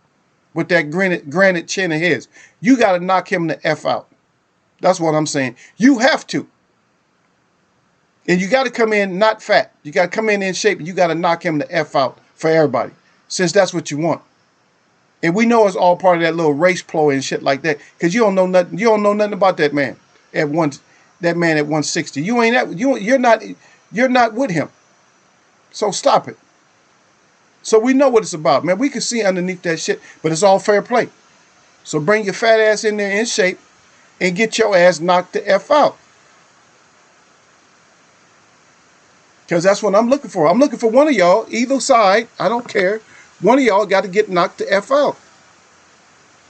with that granite chin of his. You got to knock him the F out. That's what I'm saying. You have to. And you got to come in not fat. You got to come in shape, and you got to knock him the F out for everybody, since that's what you want. And we know it's all part of that little race ploy and shit like that, because you don't know nothing. You don't know nothing about that man at 160. You're not with him. So stop it. So we know what it's about, man. We can see underneath that shit, but it's all fair play. So bring your fat ass in there in shape and get your ass knocked the F out. Because that's what I'm looking for. I'm looking for one of y'all, either side. I don't care. One of y'all got to get knocked the F out.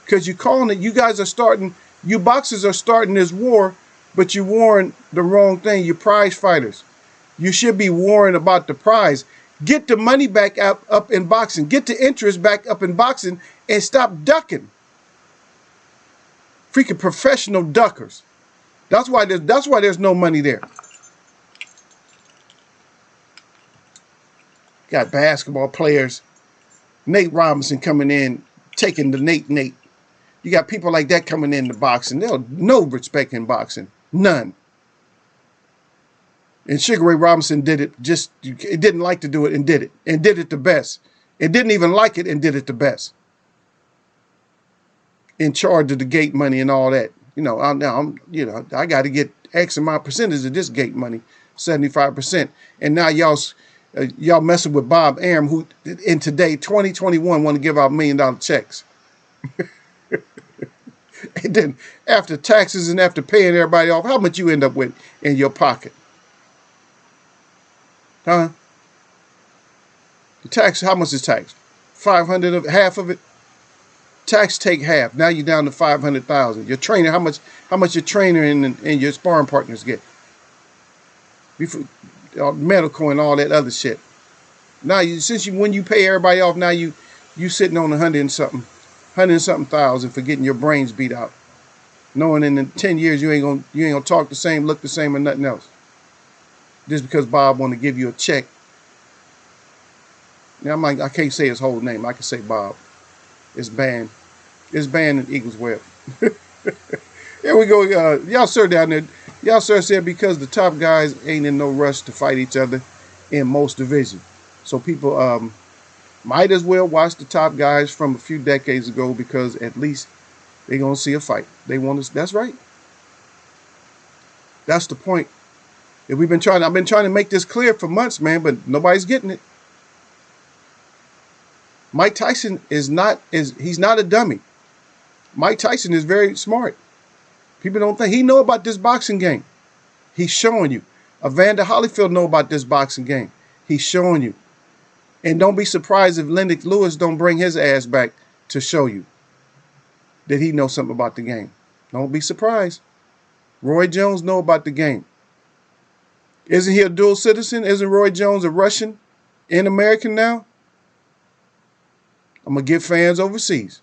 Because you're calling it, you boxers are starting this war, but you're warring the wrong thing. You're prize fighters. You should be worrying about the prize. Get the money back up in boxing. Get the interest back up in boxing and stop ducking. Freaking professional duckers. That's why there's no money there. Got basketball players. Nate Robinson coming in, taking the Nate. You got people like that coming into boxing. There's no respect in boxing. None. And Sugar Ray Robinson did it it didn't like to do it and did it. And did it the best. It didn't even like it and did it the best. In charge of the gate money and all that. I got to get X amount percentage of this gate money, 75%. And now y'all messing with Bob Arum, who in today, 2021, want to give out $1 million checks. And then after taxes and after paying everybody off, how much you end up with in your pocket? Huh? The tax, how much is tax? 500 of half of it? Tax take half. Now you're down to 500,000. Your trainer, how much your trainer and your sparring partners get? Medical and all that other shit. Now when you pay everybody off, now you sitting on 100 and something thousand for getting your brains beat out. Knowing in 10 years you ain't gonna talk the same, look the same, or nothing else. Just because Bob want to give you a check Now I'm like, I can't say his whole name. I can say Bob. It's banned. It's banned in Eagles Web. Here we go. Y'all sir down there. Y'all sir said because the top guys ain't in no rush to fight each other in most divisions. So people might as well watch the top guys from a few decades ago because at least they're gonna see a fight. They want to. That's right. That's the point. If I've been trying to make this clear for months, man, but nobody's getting it. Mike Tyson he's not a dummy. Mike Tyson is very smart. People don't think he know about this boxing game. He's showing you. Evander Holyfield know about this boxing game. He's showing you. And don't be surprised if Lennox Lewis don't bring his ass back to show you that he knows something about the game. Don't be surprised. Roy Jones know about the game. Isn't he a dual citizen? Isn't Roy Jones a Russian and American now? I'm going to get fans overseas.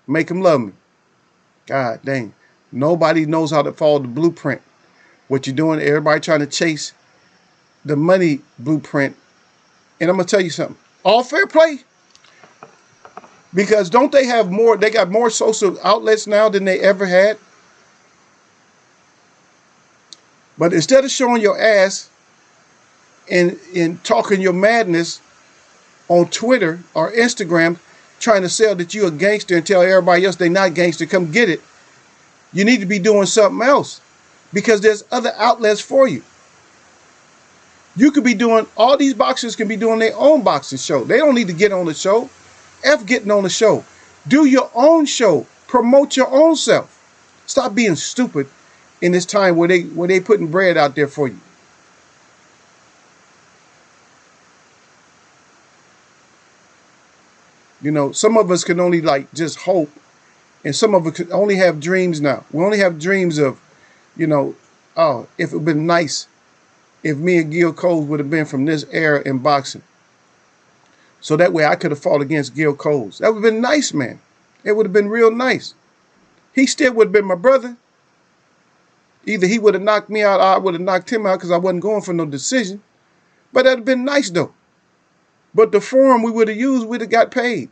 Make them love me. God dang. Nobody knows how to follow the blueprint. What you're doing, everybody trying to chase the money blueprint. And I'm going to tell you something. All fair play. Because don't they have more, they got more social outlets now than they ever had. But instead of showing your ass and talking your madness on Twitter or Instagram, trying to sell that you a gangster and tell everybody else they not gangster, come get it. You need to be doing something else because there's other outlets for you. You could be doing, all these boxers can be doing their own boxing show. They don't need to get on the show. F getting on the show. Do your own show. Promote your own self. Stop being stupid in this time where they putting bread out there for you. You know, some of us can only like just hope, and some of us can only have dreams now. We only have dreams of, you know, oh, if it would have been nice if me and Gil Coles would have been from this era in boxing. So that way I could have fought against Gil Coles. That would have been nice, man. It would have been real nice. He still would have been my brother. Either he would have knocked me out or I would have knocked him out because I wasn't going for no decision. But that would have been nice, though. But the forum we would have used, we'd have got paid.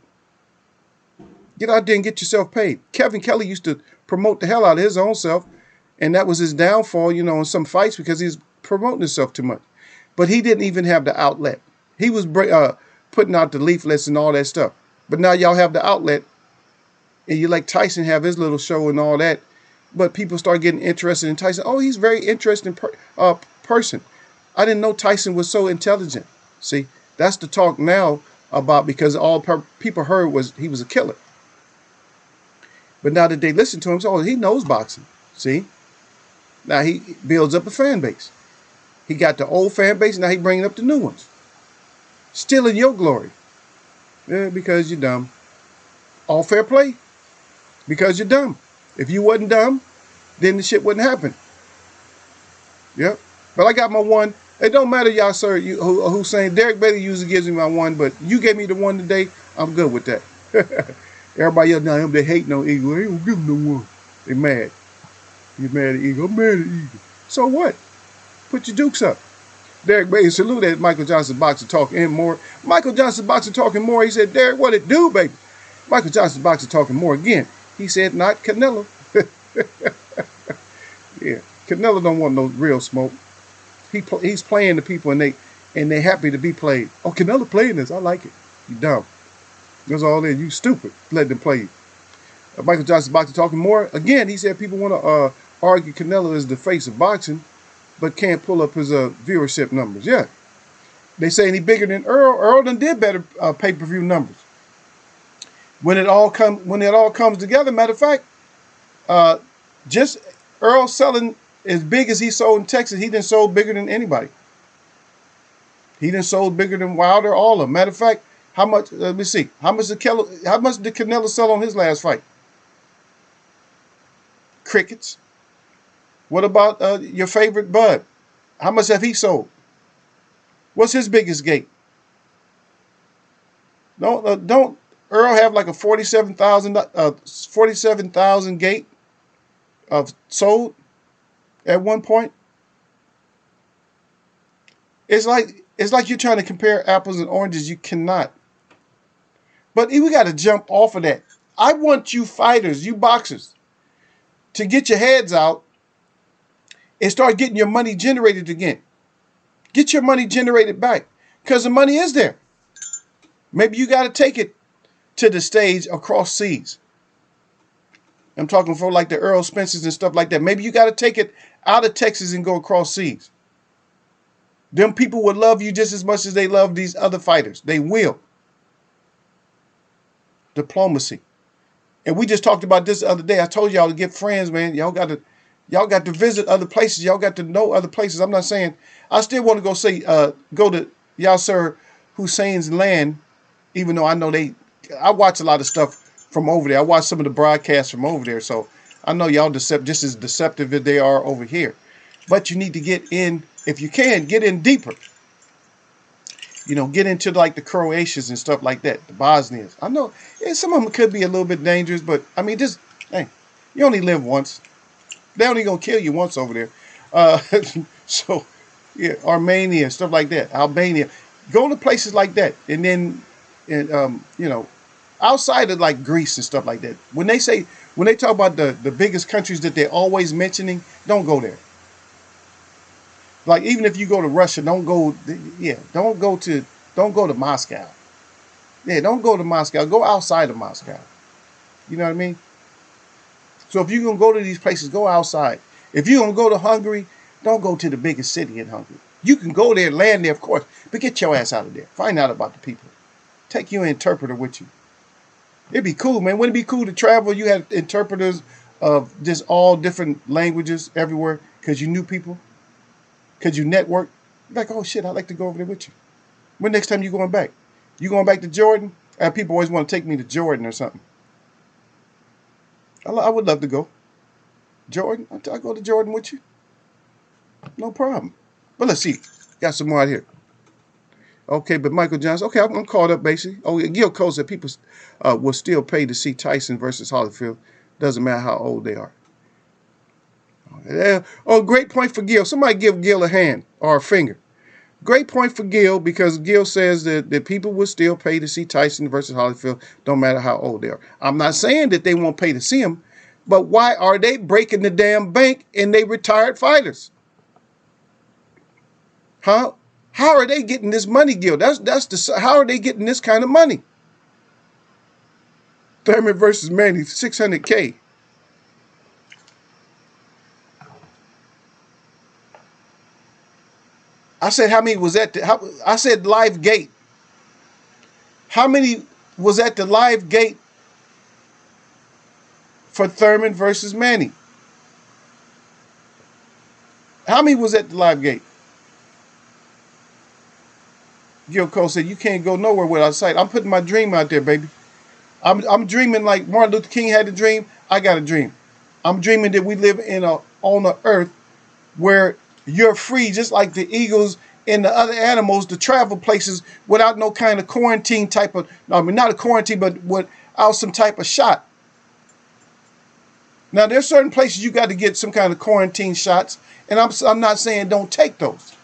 Get out there and get yourself paid. Kevin Kelly used to promote the hell out of his own self, and that was his downfall, you know, in some fights because he was promoting himself too much. But he didn't even have the outlet. He was putting out the leaflets and all that stuff. But now y'all have the outlet, and you let Tyson have his little show and all that. But people start getting interested in Tyson. Oh, he's a very interesting person. I didn't know Tyson was so intelligent. See, that's the talk now about because all people heard was he was a killer. But now that they listen to him, so he knows boxing. See, now he builds up a fan base. He got the old fan base. Now he bringing up the new ones. Stealing your glory. Yeah, because you're dumb. All fair play. Because you're dumb. If you wasn't dumb, then the shit wouldn't happen. Yep. But I got my one. It don't matter, y'all, sir, who's saying Derek Bailey usually gives me my one, but you gave me the one today. I'm good with that. Everybody else now, they hate no Eagle. They don't give them no one. They mad. You're mad at Eagle. I'm mad at Eagle. So what? Put your dukes up. Derek Bailey, salute at Michael Johnson Boxer Talk and more. Michael Johnson Boxer Talking more. He said, Derek, what it do, baby? Michael Johnson Boxer Talking more again. He said, not Canelo. Yeah, Canelo don't want no real smoke. He's playing the people, and they happy to be played. Oh, Canelo playing this. I like it. You dumb. That's all in. You stupid. Let them play you. Michael Johnson Boxer Talking more. Again, he said people want to argue Canelo is the face of boxing, but can't pull up his viewership numbers. Yeah. They saying he bigger than Earl. Earl done did better pay-per-view numbers. When it all comes together, matter of fact, just Earl selling as big as he sold in Texas, he done sold bigger than anybody. He done sold bigger than Wilder, all of them. Matter of fact, how much? Let me see. How much did Canelo sell on his last fight? Crickets. What about your favorite Bud? How much have he sold? What's his biggest gate? Don't Earl have like a 47,000 gate of sold at one point? It's like It's like you're trying to compare apples and oranges. You cannot. But we got to jump off of that. I want you fighters, you boxers, to get your heads out and start getting your money generated again. Get your money generated back, because the money is there. Maybe you got to take it to the stage across seas. I'm talking for like the Earl Spencers and stuff like that. Maybe you got to take it out of Texas and go across seas. Them people will love you just as much as they love these other fighters. They will. Diplomacy. And we just talked about this the other day. I told y'all to get friends, man. Y'all got to visit other places. Y'all got to know other places. I'm not saying, I still want to go to Yasser Hussein's land, even though I know I watch a lot of stuff from over there. I watch some of the broadcasts from over there. So I know y'all just as deceptive as they are over here. But you need to get in, if you can, get in deeper. You know, get into like the Croatians and stuff like that, the Bosnians. I know some of them could be a little bit dangerous, but I mean, just, hey, you only live once. They're only going to kill you once over there. So, yeah, Armenia, stuff like that, Albania. Go to places like that. And then, you know, outside of like Greece and stuff like that, when they talk about the biggest countries that they're always mentioning, don't go there. Like, even if you go to Russia, don't go to Moscow. Yeah, don't go to Moscow. Go outside of Moscow. You know what I mean? So if you're going to go to these places, go outside. If you're going to go to Hungary, don't go to the biggest city in Hungary. You can go there, land there, of course, but get your ass out of there. Find out about the people. Take your interpreter with you. It'd be cool, man. Wouldn't it be cool to travel? You had interpreters of just all different languages everywhere because you knew people. Because you network, like, oh shit, I'd like to go over there with you. When next time you going back? You going back to Jordan? People always want to take me to Jordan or something. I would love to go. Jordan? I'll go to Jordan with you. No problem. But let's see. Got some more out here. Okay, but Michael Johnson. Okay, I'm caught up basically. Oh, Gil Cole said people will still pay to see Tyson versus Holyfield. Doesn't matter how old they are. Oh, great point for Gil. Somebody give Gil a hand or a finger. Great point for Gil, because Gil says that people will still pay to see Tyson versus Holyfield, no matter how old they are. I'm not saying that they won't pay to see him, but why are they breaking the damn bank and they retired fighters? Huh? How are they getting this money, Gil? How are they getting this kind of money? Thurman versus Manny, $600K. I said, how many was at I said live gate. How many was at the live gate for Thurman versus Manny? How many was at the live gate? Gil Cole said, you can't go nowhere without sight. I'm putting my dream out there, baby. I'm dreaming like Martin Luther King had a dream. I got a dream. I'm dreaming that we live on an earth where you're free, just like the eagles and the other animals, to travel places without no kind of quarantine type of, I mean, not a quarantine, but without some type of shot. Now, there's certain places you got to get some kind of quarantine shots, and I'm not saying don't take those.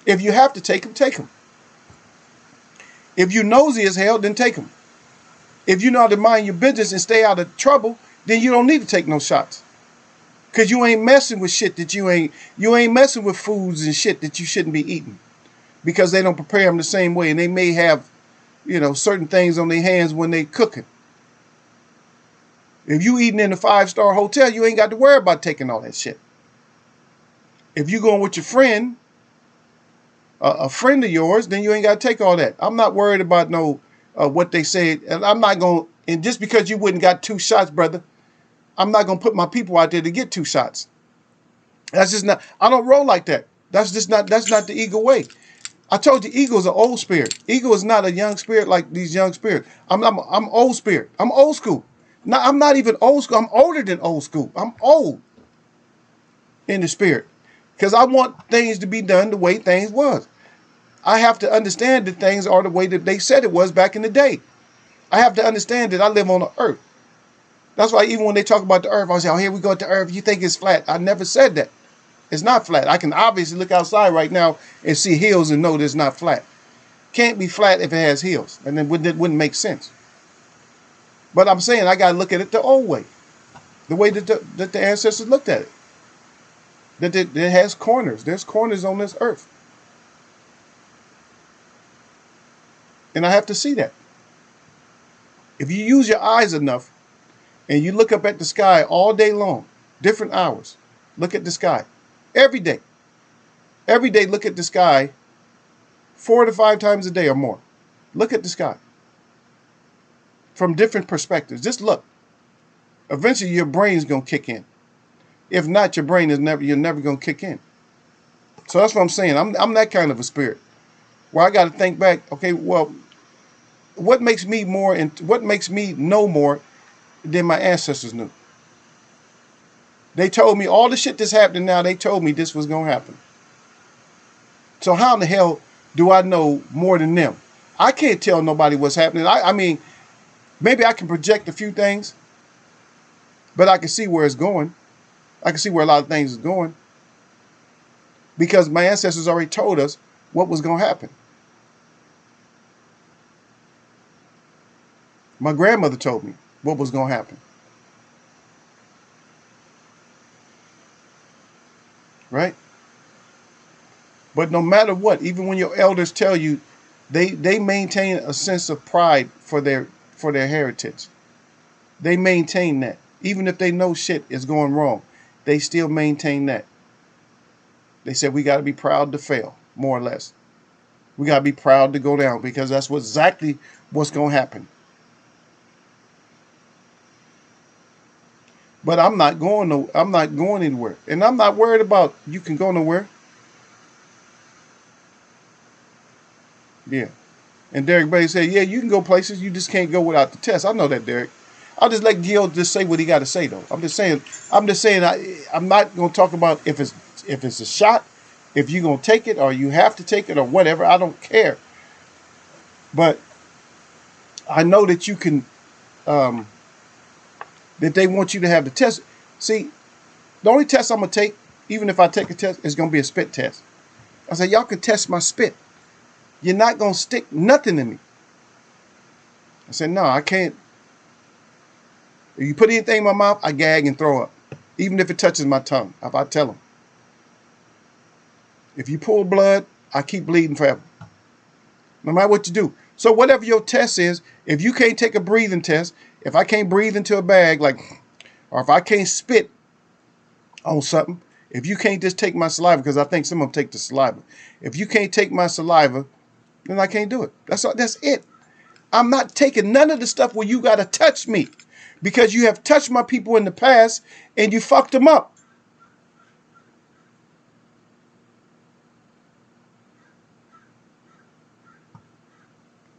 If you have to take them, take them. If you're nosy as hell, then take them. If you know how to mind your business and stay out of trouble, then you don't need to take no shots. Because you ain't messing with shit that you ain't messing with foods and shit that you shouldn't be eating. Because they don't prepare them the same way, and they may have, certain things on their hands when they cooking. If you eating in a 5-star hotel, you ain't got to worry about taking all that shit. If you going with your friend, a friend of yours, then you ain't got to take all that. I'm not worried about what they said, and I'm not going. And just because you wouldn't got 2 shots, brother, I'm not going to put my people out there to get 2 shots. That's just not, I don't roll like that. That's not the Eagle way. I told you, Eagle's an old spirit. Eagle is not a young spirit like these young spirits. I'm old spirit. I'm old school. No, I'm not even old school. I'm older than old school. I'm old in the spirit. Because I want things to be done the way things was. I have to understand that things are the way that they said it was back in the day. I have to understand that I live on the earth. That's why even when they talk about the earth, I say, oh, here we go to the earth. You think it's flat. I never said that. It's not flat. I can obviously look outside right now and see hills and know that it's not flat. Can't be flat if it has hills, and then it wouldn't make sense. But I'm saying I got to look at it the old way, the way that the ancestors looked at it. That it has corners. There's corners on this earth. And I have to see that. If you use your eyes enough and you look up at the sky all day long, different hours, look at the sky every day. Every day, look at the sky 4 to 5 times a day or more. Look at the sky from different perspectives. Just look. Eventually, your brain's going to kick in. If not, your brain you're never going to kick in. So that's what I'm saying. I'm that kind of a spirit where I got to think back. Okay, well, what makes me know more than my ancestors knew? They told me all the shit that's happening now. They told me this was going to happen. So how in the hell do I know more than them? I can't tell nobody what's happening. I mean, maybe I can project a few things, but I can see where it's going. I can see where a lot of things is going because my ancestors already told us what was going to happen. My grandmother told me what was going to happen. Right? But no matter what, even when your elders tell you, they maintain a sense of pride for their heritage. They maintain that. Even if they know shit is going wrong, they still maintain that. They said we got to be proud to fail, more or less. We got to be proud to go down because that's exactly what's going to happen. But I'm not going anywhere. And I'm not worried about you can go nowhere. Yeah. And Derek Bay said, yeah, you can go places. You just can't go without the test. I know that, Derek. I'll just let Gil just say what he got to say, though. I'm just saying I'm not going to talk about if it's a shot, if you're going to take it or you have to take it or whatever. I don't care. But I know that you can, that they want you to have the test. See, the only test I'm going to take, even if I take a test, is going to be a spit test. I said, y'all can test my spit. You're not going to stick nothing in me. I said, no, I can't. If you put anything in my mouth, I gag and throw up. Even if it touches my tongue. If I tell them. If you pull blood, I keep bleeding forever. No matter what you do. So whatever your test is, if you can't take a breathing test, if I can't breathe into a bag, or if I can't spit on something, if you can't just take my saliva, because I think some of them take the saliva. If you can't take my saliva, then I can't do it. That's it. I'm not taking none of the stuff where you got to touch me. Because you have touched my people in the past and you fucked them up.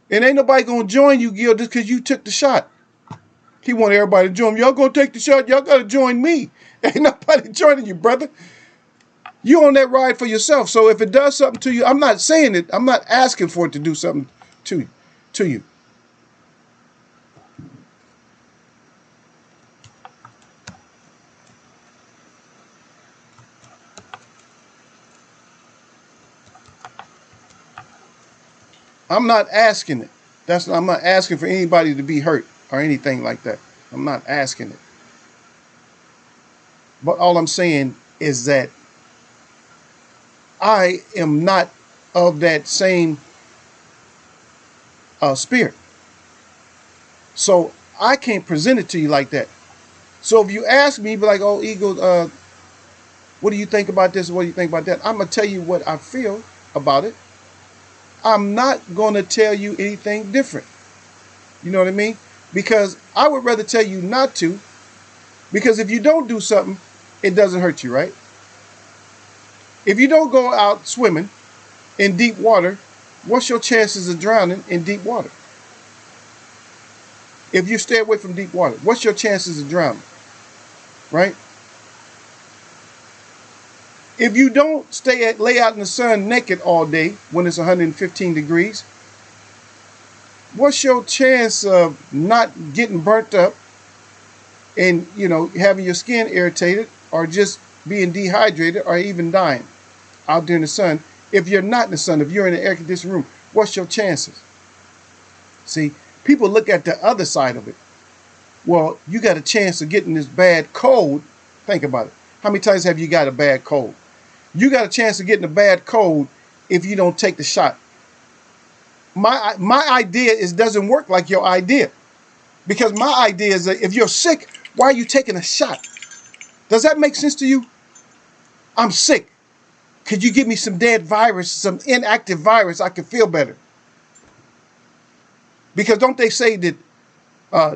And ain't nobody going to join you, Gil, just because you took the shot. He want everybody to join him. Y'all going to take the shot. Y'all got to join me. Ain't nobody joining you, brother. You on that ride for yourself. So if it does something to you, I'm not saying it. I'm not asking for it to do something to you. I'm not asking it. I'm not asking for anybody to be hurt or anything like that. I'm not asking it. But all I'm saying is that I am not of that same spirit. So I can't present it to you like that. So if you ask me, be like, oh, Eagle, what do you think about this? What do you think about that? I'm going to tell you what I feel about it. I'm not going to tell you anything different. You know what I mean? Because I would rather tell you not to. Because if you don't do something, it doesn't hurt you, right? If you don't go out swimming in deep water, what's your chances of drowning in deep water? If you stay away from deep water, what's your chances of drowning? Right? If you don't lay out in the sun naked all day when it's 115 degrees, what's your chance of not getting burnt up and, having your skin irritated or just being dehydrated or even dying out there in the sun. If you're not in the sun, if you're in an air conditioned room, what's your chances? See, people look at the other side of it. Well, you got a chance of getting this bad cold. Think about it. How many times have you got a bad cold? You got a chance of getting a bad cold if you don't take the shot. My idea is doesn't work like your idea. Because my idea is that if you're sick, why are you taking a shot? Does that make sense to you? I'm sick. Could you give me some dead virus, some inactive virus? I could feel better. Because don't they say that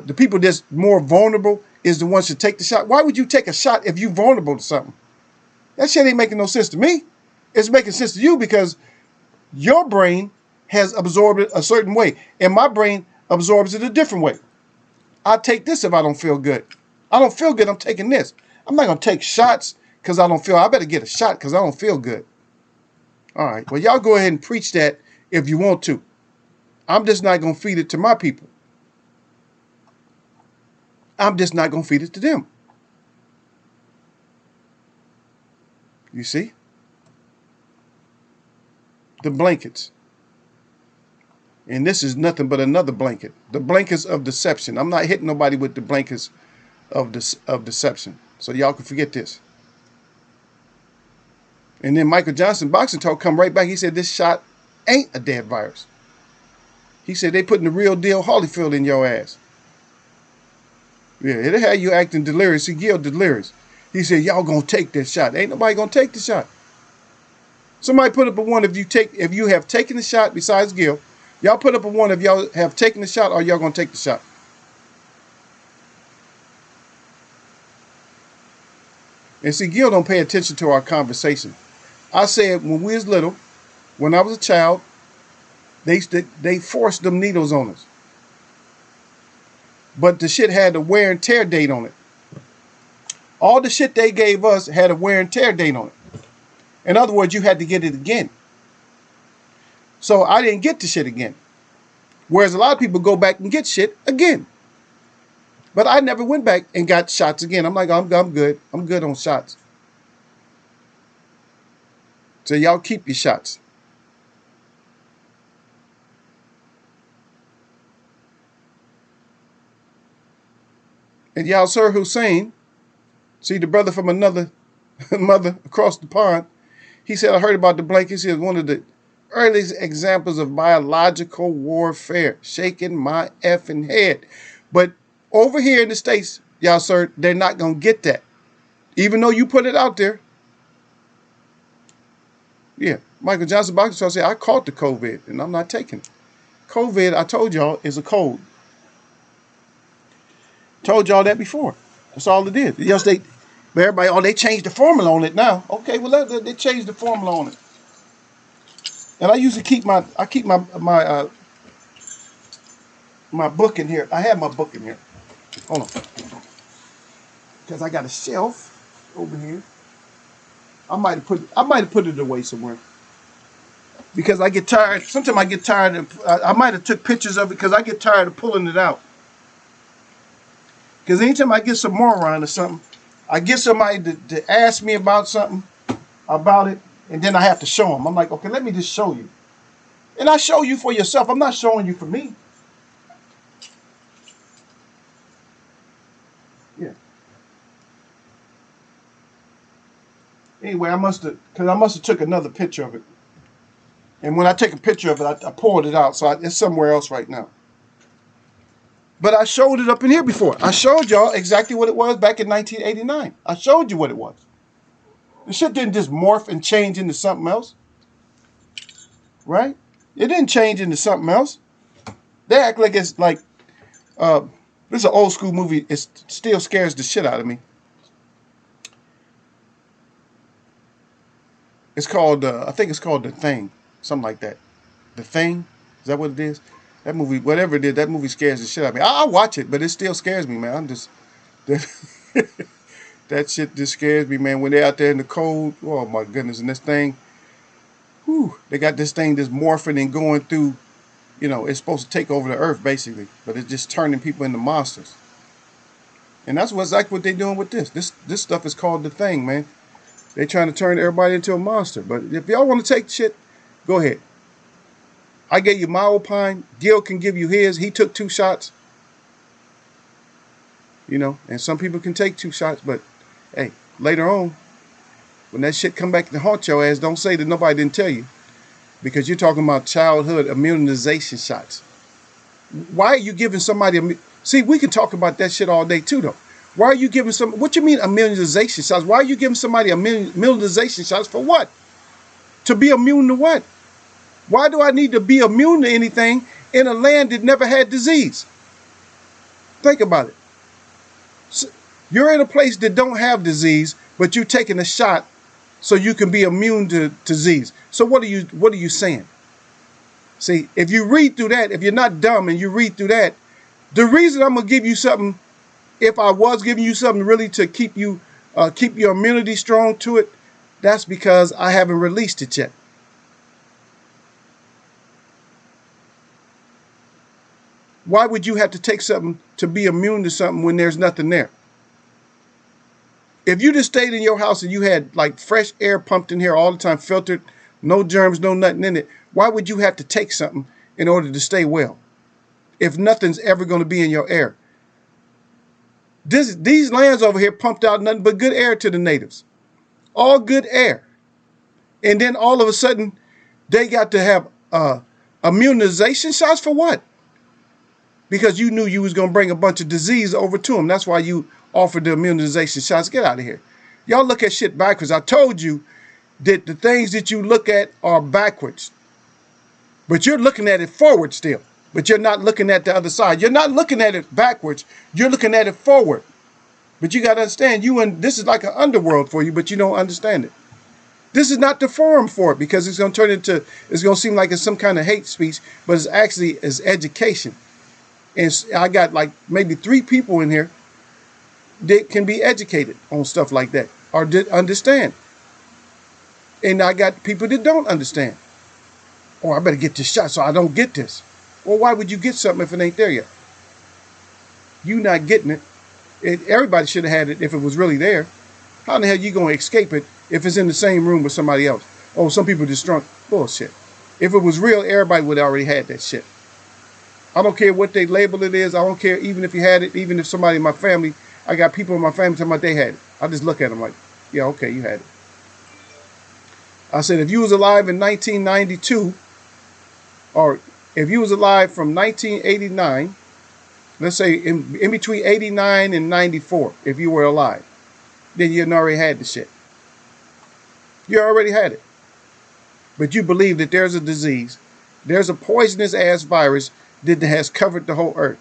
the people that's more vulnerable is the ones to take the shot? Why would you take a shot if you're vulnerable to something? That shit ain't making no sense to me. It's making sense to you because your brain has absorbed it a certain way, and my brain absorbs it a different way. I take this if I don't feel good. I don't feel good, I'm taking this. I'm not going to take shots because I don't feel. I better get a shot because I don't feel good. All right, well, y'all go ahead and preach that if you want to. I'm just not going to feed it to my people. I'm just not going to feed it to them. You see? The blankets. And this is nothing but another blanket. The blankets of deception. I'm not hitting nobody with the blankets of deception. So y'all can forget this. And then Michael Johnson, boxing talk, come right back. He said this shot ain't a dead virus. He said they putting the real deal Holyfield in your ass. Yeah, it'll have you acting delirious. He Gil delirious. He said, y'all gonna take this shot. Ain't nobody gonna take the shot. Somebody put up a one if you have taken the shot besides Gil. Y'all put up a one if y'all have taken the shot or y'all gonna take the shot. And see, Gil don't pay attention to our conversation. I said when we was little, when I was a child, they forced them needles on us. But the shit had a wear and tear date on it. All the shit they gave us had a wear and tear date on it. In other words, you had to get it again. So I didn't get the shit again. Whereas a lot of people go back and get shit again. But I never went back and got shots again. I'm like, I'm good. I'm good on shots. So y'all keep your shots. And y'all, Sir Hussein, see the brother from another mother across the pond, he said, I heard about the blankets. He said, one of the earliest examples of biological warfare, shaking my effing head. But over here in the States, y'all, sir, they're not going to get that. Even though you put it out there. Yeah, Michael Johnson boxing said, I caught the COVID and I'm not taking it. COVID, I told y'all, is a cold. Told y'all that before. That's all it is. Yes, but everybody, they changed the formula on it now. Okay, well, they changed the formula on it. And I usually keep my book in here. I have my book in here. Hold on. Because I got a shelf over here. I might have put it away somewhere. Because I get tired. Sometimes I get tired I might have took pictures of it because I get tired of pulling it out. Because anytime I get some moron or something, I get somebody to ask me about something, about it, and then I have to show them. I'm like, okay, let me just show you. And I show you for yourself. I'm not showing you for me. Yeah. Anyway, I must have took another picture of it. And when I take a picture of it, I pulled it out. So it's somewhere else right now. But I showed it up in here before. I showed y'all exactly what it was back in 1989. I showed you what it was. The shit didn't just morph and change into something else. Right? It didn't change into something else. They act like it's like, this is an old school movie. It still scares the shit out of me. It's called, I think it's called The Thing. Something like that. The Thing? Is that what it is? That movie, whatever it is, that movie scares the shit out of me. I'll watch it, but it still scares me, man. I'm just, that shit just scares me, man. When they're out there in the cold, oh my goodness, and this thing, whew, they got this thing that's morphing and going through, it's supposed to take over the earth, basically. But it's just turning people into monsters. And that's exactly what they're doing with this. This stuff is called The Thing, man. They trying to turn everybody into a monster. But if y'all want to take shit, go ahead. I gave you my opine. Gil can give you his. He took 2 shots. You know, and some people can take 2 shots, but hey, later on, when that shit come back to haunt your ass, don't say that nobody didn't tell you. Because you're talking about childhood immunization shots. Why are you giving somebody see, we can talk about that shit all day too though. Why are you giving what you mean immunization shots? Why are you giving somebody immunization shots for what? To be immune to what? Why do I need to be immune to anything in a land that never had disease? Think about it. So you're in a place that don't have disease, but you're taking a shot so you can be immune to disease. So what are you saying? See, if you read through that, if you're not dumb and you read through that, the reason I'm gonna give you something, if I was giving you something really to keep your immunity strong to it, that's because I haven't released it yet. Why would you have to take something to be immune to something when there's nothing there? If you just stayed in your house and you had like fresh air pumped in here all the time, filtered, no germs, no nothing in it, why would you have to take something in order to stay well? If nothing's ever going to be in your air. These lands over here pumped out nothing but good air to the natives. All good air. And then all of a sudden, they got to have immunization shots for what? Because you knew you was going to bring a bunch of disease over to them. That's why you offered the immunization shots. Get out of here. Y'all look at shit backwards. I told you that the things that you look at are backwards. But you're looking at it forward still. But you're not looking at the other side. You're not looking at it backwards. You're looking at it forward. But you got to understand, this is like an underworld for you, but you don't understand it. This is not the forum for it because it's going to turn into, it's going to seem like it's some kind of hate speech, but it's actually is education. And I got like maybe 3 people in here that can be educated on stuff like that or did understand. And I got people that don't understand. Oh, I better get this shot so I don't get this. Well, why would you get something if it ain't there yet? You not getting it. Everybody should have had it if it was really there. How in the hell you going to escape it if it's in the same room with somebody else? Oh, some people just drunk. Bullshit. If it was real, everybody would have already had that shit. I don't care what they label it is. I don't care even if you had it, even if somebody in my family, I got people in my family talking about they had it. I just look at them like, yeah, okay, you had it. I said, if you was alive in 1992, or if you was alive from 1989, let's say in between 89 and 94, if you were alive, then you already had the shit. You already had it. But you believe that there's a disease, there's a poisonous ass virus that has covered the whole earth.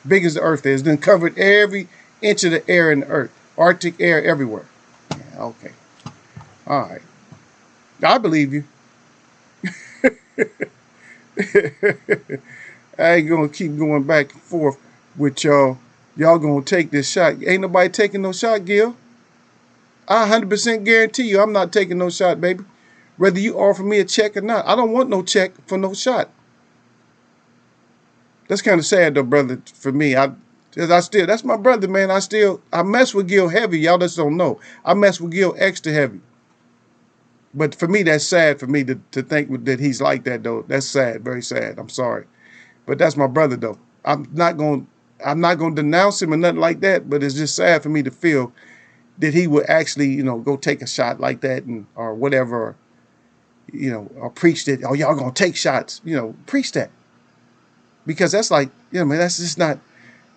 Big as the earth is, then covered every inch of the air in the earth. Arctic air everywhere. Yeah, okay. All right. I believe you. I ain't gonna keep going back and forth with y'all. Y'all gonna take this shot. Ain't nobody taking no shot, Gil. I 100% guarantee you I'm not taking no shot, baby. Whether you offer me a check or not. I don't want no check for no shot. That's kind of sad though, brother, for me. That's my brother, man. I mess with Gil heavy. Y'all just don't know. I mess with Gil extra heavy. But for me, that's sad for me to think that he's like that, though. That's sad, very sad. I'm sorry. But that's my brother, though. I'm not going to denounce him or nothing like that, but it's just sad for me to feel that he would actually, go take a shot like that or whatever, or preach that, oh, y'all going to take shots, preach that. Because that's like, man, that's just not,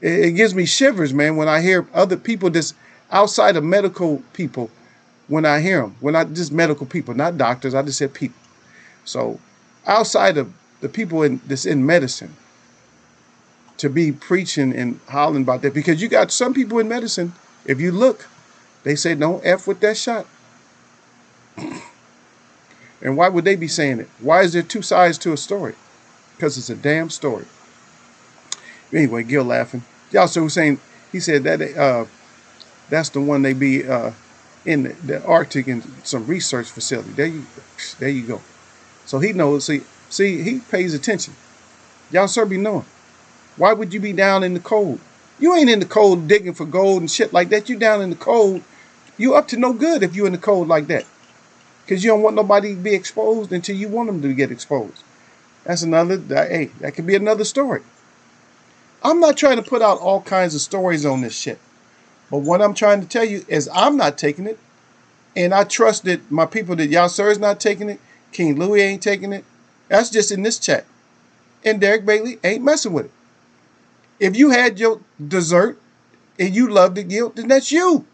it gives me shivers, man, when I hear other people that's outside of medical people, when I hear them, just medical people, not doctors, I just said people. So outside of the people that's in medicine, to be preaching and hollering about that, because you got some people in medicine, if you look, they say don't F with that shot. And why would they be saying it? Why is there 2 sides to a story? Because it's a damn story. Anyway, Gil laughing. Y'all so saying, he said that that's the one they be in the Arctic in some research facility. There you go. So he knows. See, he pays attention. Y'all sir be knowing. Why would you be down in the cold? You ain't in the cold digging for gold and shit like that. You down in the cold You up to no good if you in the cold like that. Because you don't want nobody to be exposed until you want them to get exposed. That's another, hey, that could be another story. I'm not trying to put out all kinds of stories on this shit. But what I'm trying to tell you is I'm not taking it. And I trust that my people, that y'all sir is not taking it. King Louis ain't taking it. That's just in this chat. And Derek Bailey ain't messing with it. If you had your dessert and you loved it, Gil, then that's you.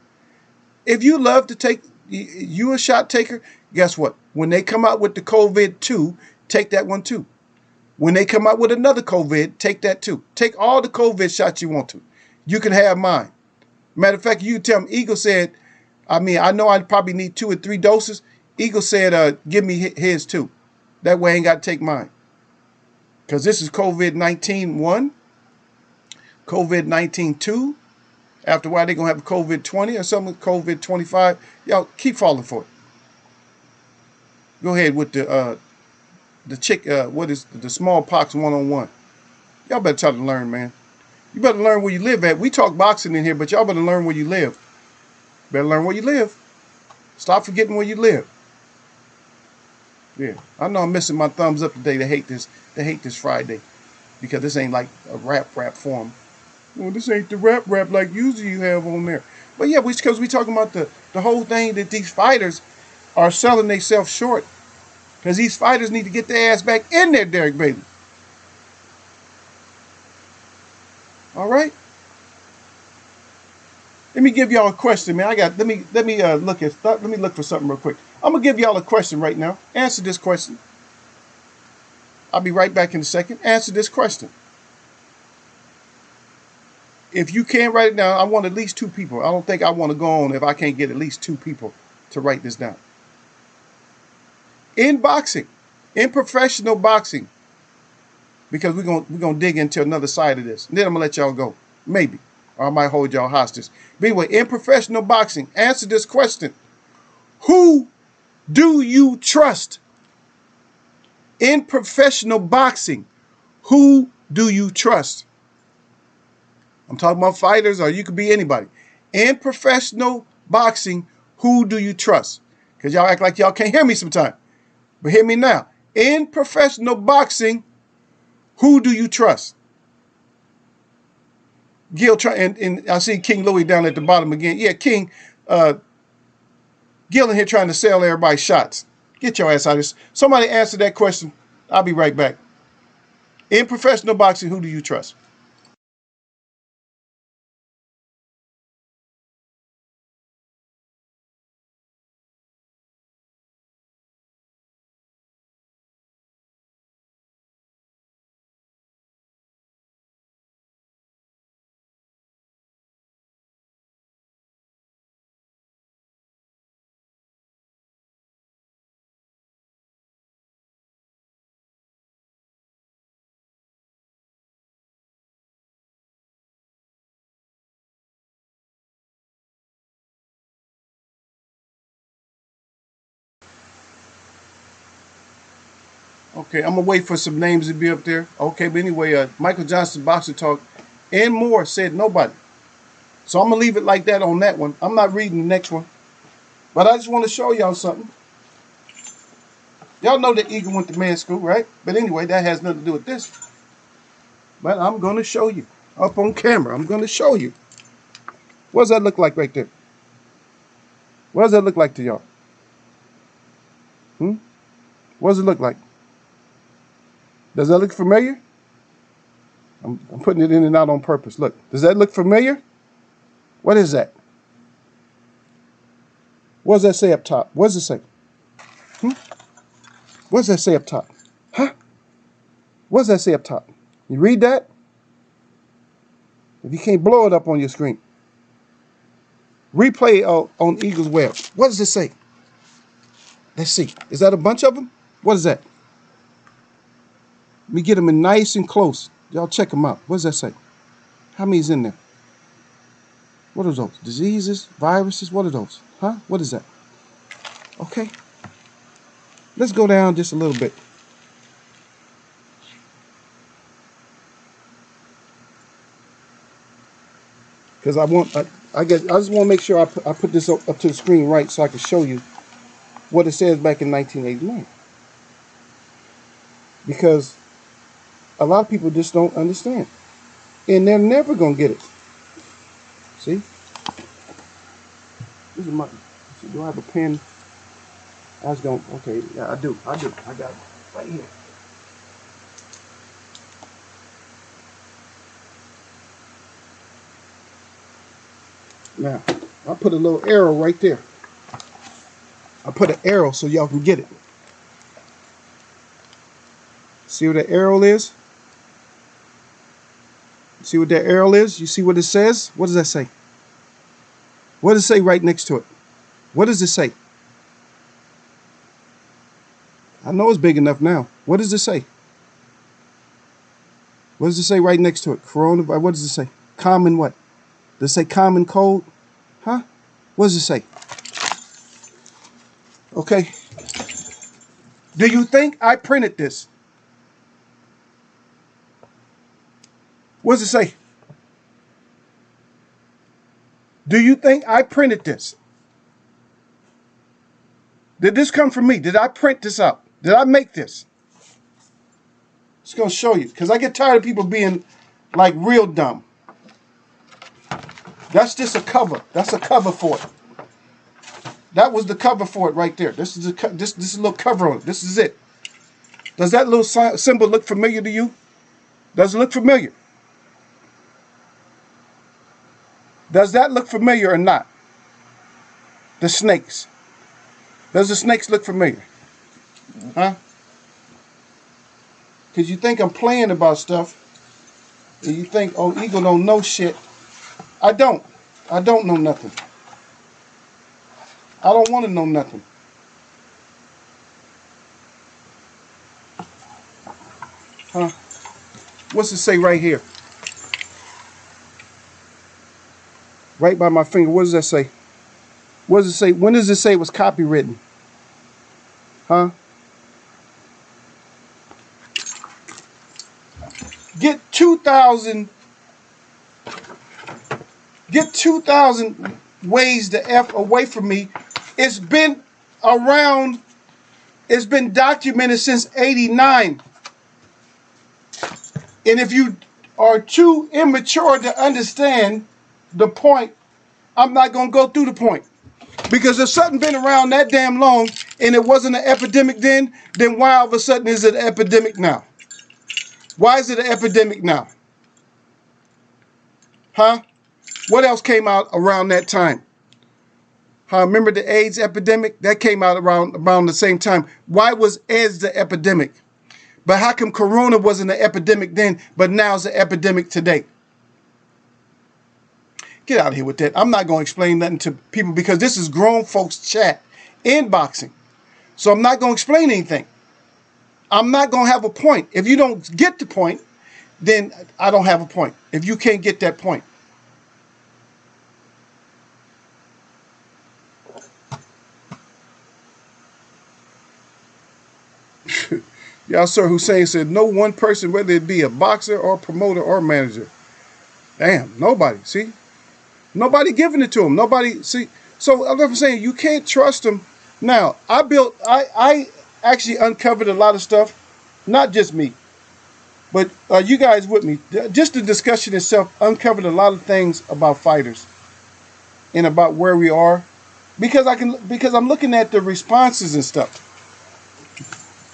If you love to take, you a shot taker, guess what? When they come out with the COVID-2, take that one too. When they come out with another COVID, take that too. Take all the COVID shots you want to. You can have mine. Matter of fact, you tell me, Eagle said, I know I probably need 2 or 3 doses. Eagle said, give me his too. That way I ain't got to take mine. Because this is COVID-19 1, COVID-19 2. After a while, they're going to have COVID-20 or something, COVID-25. Y'all keep falling for it. Go ahead with the what is the smallpox 101. Y'all better try to learn, man. You better learn where you live at. We talk boxing in here, but y'all better learn where you live. Better learn where you live. Stop forgetting where you live. Yeah, I know I'm missing my thumbs up today. They hate this Friday because this ain't like a rap form. Well, this ain't the rap like usually you have on there. But yeah, because we talking about the whole thing that these fighters are selling themselves short. Because these fighters need to get their ass back in there, Derek Bailey. All right. Let me give y'all a question, man. Let me look for something real quick. I'm gonna give y'all a question right now. Answer this question. I'll be right back in a second. Answer this question. If you can't write it down, I want at least 2 people. I don't think I want to go on if I can't get at least 2 people to write this down. In boxing, in professional boxing, because we're gonna dig into another side of this. And then I'm gonna let y'all go. Maybe. Or I might hold y'all hostage. But anyway, in professional boxing, answer this question. Who do you trust? In professional boxing, who do you trust? I'm talking about fighters, or you could be anybody. In professional boxing, who do you trust? Because y'all act like y'all can't hear me sometimes. But hear me now. In professional boxing, who do you trust? Gil, and I see King Louis down at the bottom again. Yeah, King, Gil in here trying to sell everybody shots. Get your ass out of this. Somebody answer that question. I'll be right back. In professional boxing, who do you trust? Okay, I'm gonna wait for some names to be up there. Okay, but anyway, Michael Johnson Boxer Talk and more said nobody. So I'm gonna leave it like that on that one. I'm not reading the next one. But I just want to show y'all something. Y'all know that Eagle went to man school, right? But anyway, that has nothing to do with this. But I'm gonna show you. Up on camera. I'm gonna show you. What does that look like right there? What does that look like to y'all? What does it look like? Does that look familiar? I'm putting it in and out on purpose. Look, does that look familiar? What is that? What does that say up top? What does it say? What does that say up top? Huh? What does that say up top? You read that? If you can't blow it up on your screen. Replay on Eagles Web. What does it say? Let's see. Is that a bunch of them? What is that? Let me get them in nice and close. Y'all check them out. What does that say? How many's in there? What are those? Diseases? Viruses? What are those? Huh? What is that? Okay. Let's go down just a little bit. because I just want to make sure I put this up to the screen right so I can show you what it says back in 1989. Because a lot of people just don't understand, and they're never gonna get it. See, this is my. Do I have a pen? I was going. Okay, yeah, I do. I got it right here. Now, I put a little arrow right there. I put an arrow so y'all can get it. See what the arrow is? See what that arrow is? You see what it says? What does that say? What does it say right next to it? What does it say? I know it's big enough now. What does it say? What does it say right next to it? Coronavirus. What does it say? Common what? Does it say common cold? Huh? What does it say? Okay. Do you think I printed this? What does it say? Do you think I printed this? Did this come from me? Did I print this out? Did I make this? It's going to show you, because I get tired of people being like real dumb. That's just a cover. That's a cover for it. That was the cover for it right there. This is a little cover on it. This is it. Does that little symbol look familiar to you? Does it look familiar? Does that look familiar or not? The snakes. Does the snakes look familiar? Huh? Because you think I'm playing about stuff, and you think, oh, Eagle don't know shit. I don't. I don't know nothing. I don't want to know nothing. Huh? What's it say right here? Right by my finger. What does that say? What does it say? When does it say it was copywritten? Huh? Get 2,000 ways to F away from me. It's been around, it's been documented since '89. And if you are too immature to understand the point, I'm not going to go through the point. Because if something been around that damn long and it wasn't an epidemic then why all of a sudden is it an epidemic now? Why is it an epidemic now? Huh? What else came out around that time? Remember the AIDS epidemic? That came out around the same time. Why was AIDS the epidemic? But how come Corona wasn't an epidemic then, but now it's an epidemic today? Get out of here with that. I'm not going to explain nothing to people because this is grown folks chat, inboxing. So I'm not going to explain anything. I'm not going to have a point. If you don't get the point, then I don't have a point. If you can't get that point. Y'all, Sir Hussein said, no one person, whether it be a boxer or promoter or manager. Damn, nobody. See? Nobody giving it to him. Nobody. See? So I'm saying you can't trust him. Now, I actually uncovered a lot of stuff. Not just me. But you guys with me. Just the discussion itself uncovered a lot of things about fighters. And about where we are. Because I'm looking at the responses and stuff.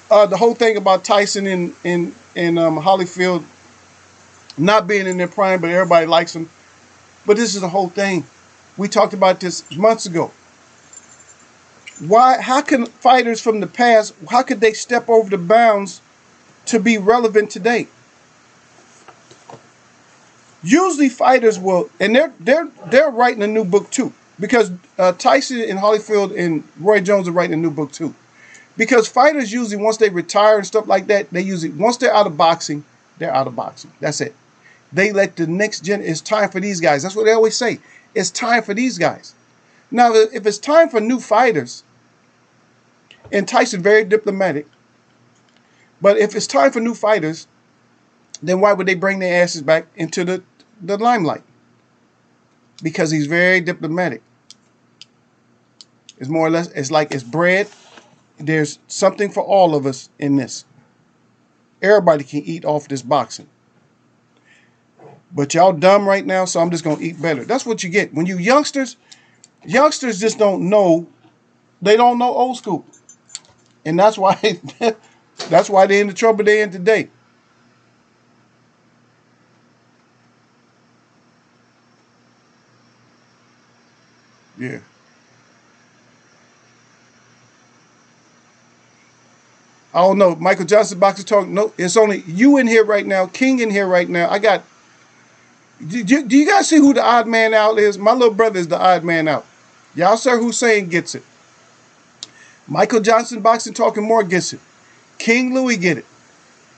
The whole thing about Tyson in Holyfield not being in their prime, but everybody likes him. But this is the whole thing. We talked about this months ago. How can fighters from the past, how could they step over the bounds to be relevant today? Usually fighters will, and they're writing a new book too. Because Tyson and Holyfield and Roy Jones are writing a new book too. Because fighters usually, once they retire and stuff like that, once they're out of boxing, they're out of boxing. That's it. They let the next gen, it's time for these guys. That's what they always say. It's time for these guys. Now, if it's time for new fighters, and Tyson very diplomatic, but if it's time for new fighters, then why would they bring their asses back into the limelight? because he's very diplomatic. It's more or less, it's like it's bread. There's something for all of us in this. Everybody can eat off this boxing. But y'all dumb right now, so I'm just going to eat better. That's what you get. When you youngsters just don't know. They don't know old school. And that's why that's why they're in the trouble they're in today. Yeah. I don't know. Michael Johnson boxer talk. No, it's only you in here right now. King in here right now. I got. Do you guys see who the odd man out is? My little brother is the odd man out. Y'all, Sir Hussein gets it. Michael Johnson boxing talking more gets it. King Louis get it.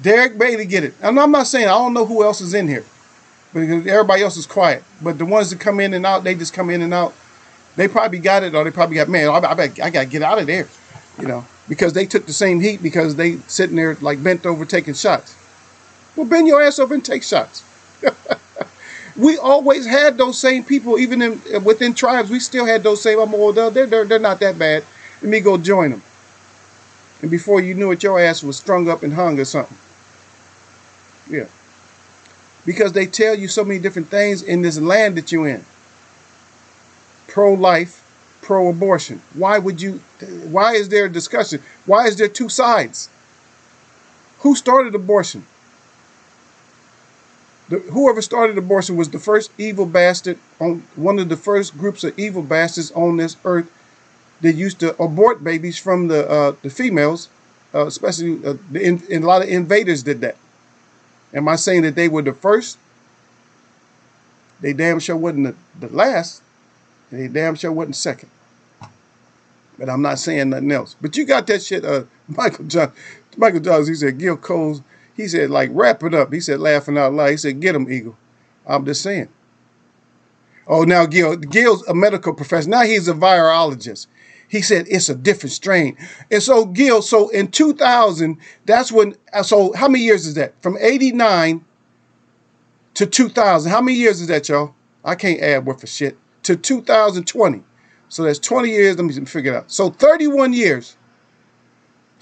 Derek Bailey get it. And I'm not saying I don't know who else is in here, because everybody else is quiet. But the ones that come in and out, they just come in and out. They probably got it, or they probably got, man, I got to get out of there, because they took the same heat because they sitting there like bent over taking shots. Well, bend your ass over and take shots. We always had those same people, even within tribes. We still had those same. They're not that bad. Let me go join them. And before you knew it, your ass was strung up and hung or something. Yeah. Because they tell you so many different things in this land that you're in. Pro-life, pro-abortion. Why is there a discussion? Why is there two sides? Who started abortion? Whoever started abortion was the first evil bastard, one of the first groups of evil bastards on this earth that used to abort babies from the females, especially a lot of invaders did that. Am I saying that they were the first? They damn sure wasn't the last. They damn sure wasn't second. But I'm not saying nothing else. But you got that shit, Michael Johnson, he said, Gil Coles, he said, like, wrap it up. He said, laughing out loud. He said, get him, Eagle. I'm just saying. Oh, now Gil's a medical professor. Now he's a virologist. He said, it's a different strain. And so, Gil, so in 2000, that's when, so how many years is that? From 89 to 2000. How many years is that, y'all? I can't add worth of shit. To 2020. So that's 20 years. Let me figure it out. So 31 years.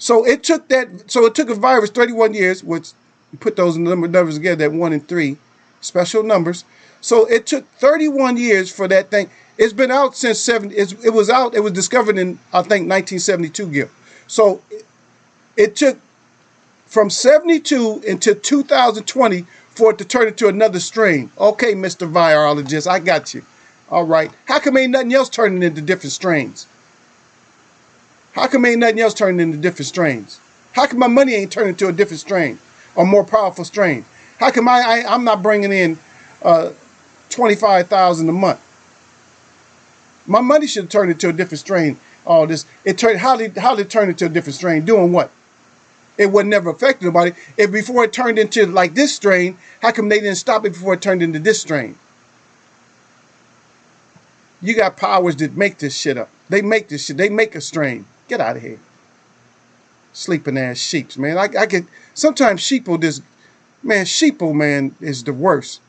So it took a virus 31 years, which you put those numbers together, that 1 and 3 special numbers. So it took 31 years for that thing. It's been out since it was discovered in, I think, 1972, Gil. So it took from 72 until 2020 for it to turn into another strain. Okay, Mr. Virologist, I got you. All right. How come ain't nothing else turning into different strains? How come ain't nothing else turning into different strains? How come my money ain't turning into a different strain or more powerful strain? How come I'm not bringing in $25,000 a month? My money should have turned into a different strain. All this, how did it turn into a different strain? Doing what? It would never affect nobody. If before it turned into like this strain, how come they didn't stop it before it turned into this strain? You got powers that make this shit up. They make this shit. They make a strain. Get out of here. Sleeping ass sheeps, man. I get, sometimes sheeple man is the worst.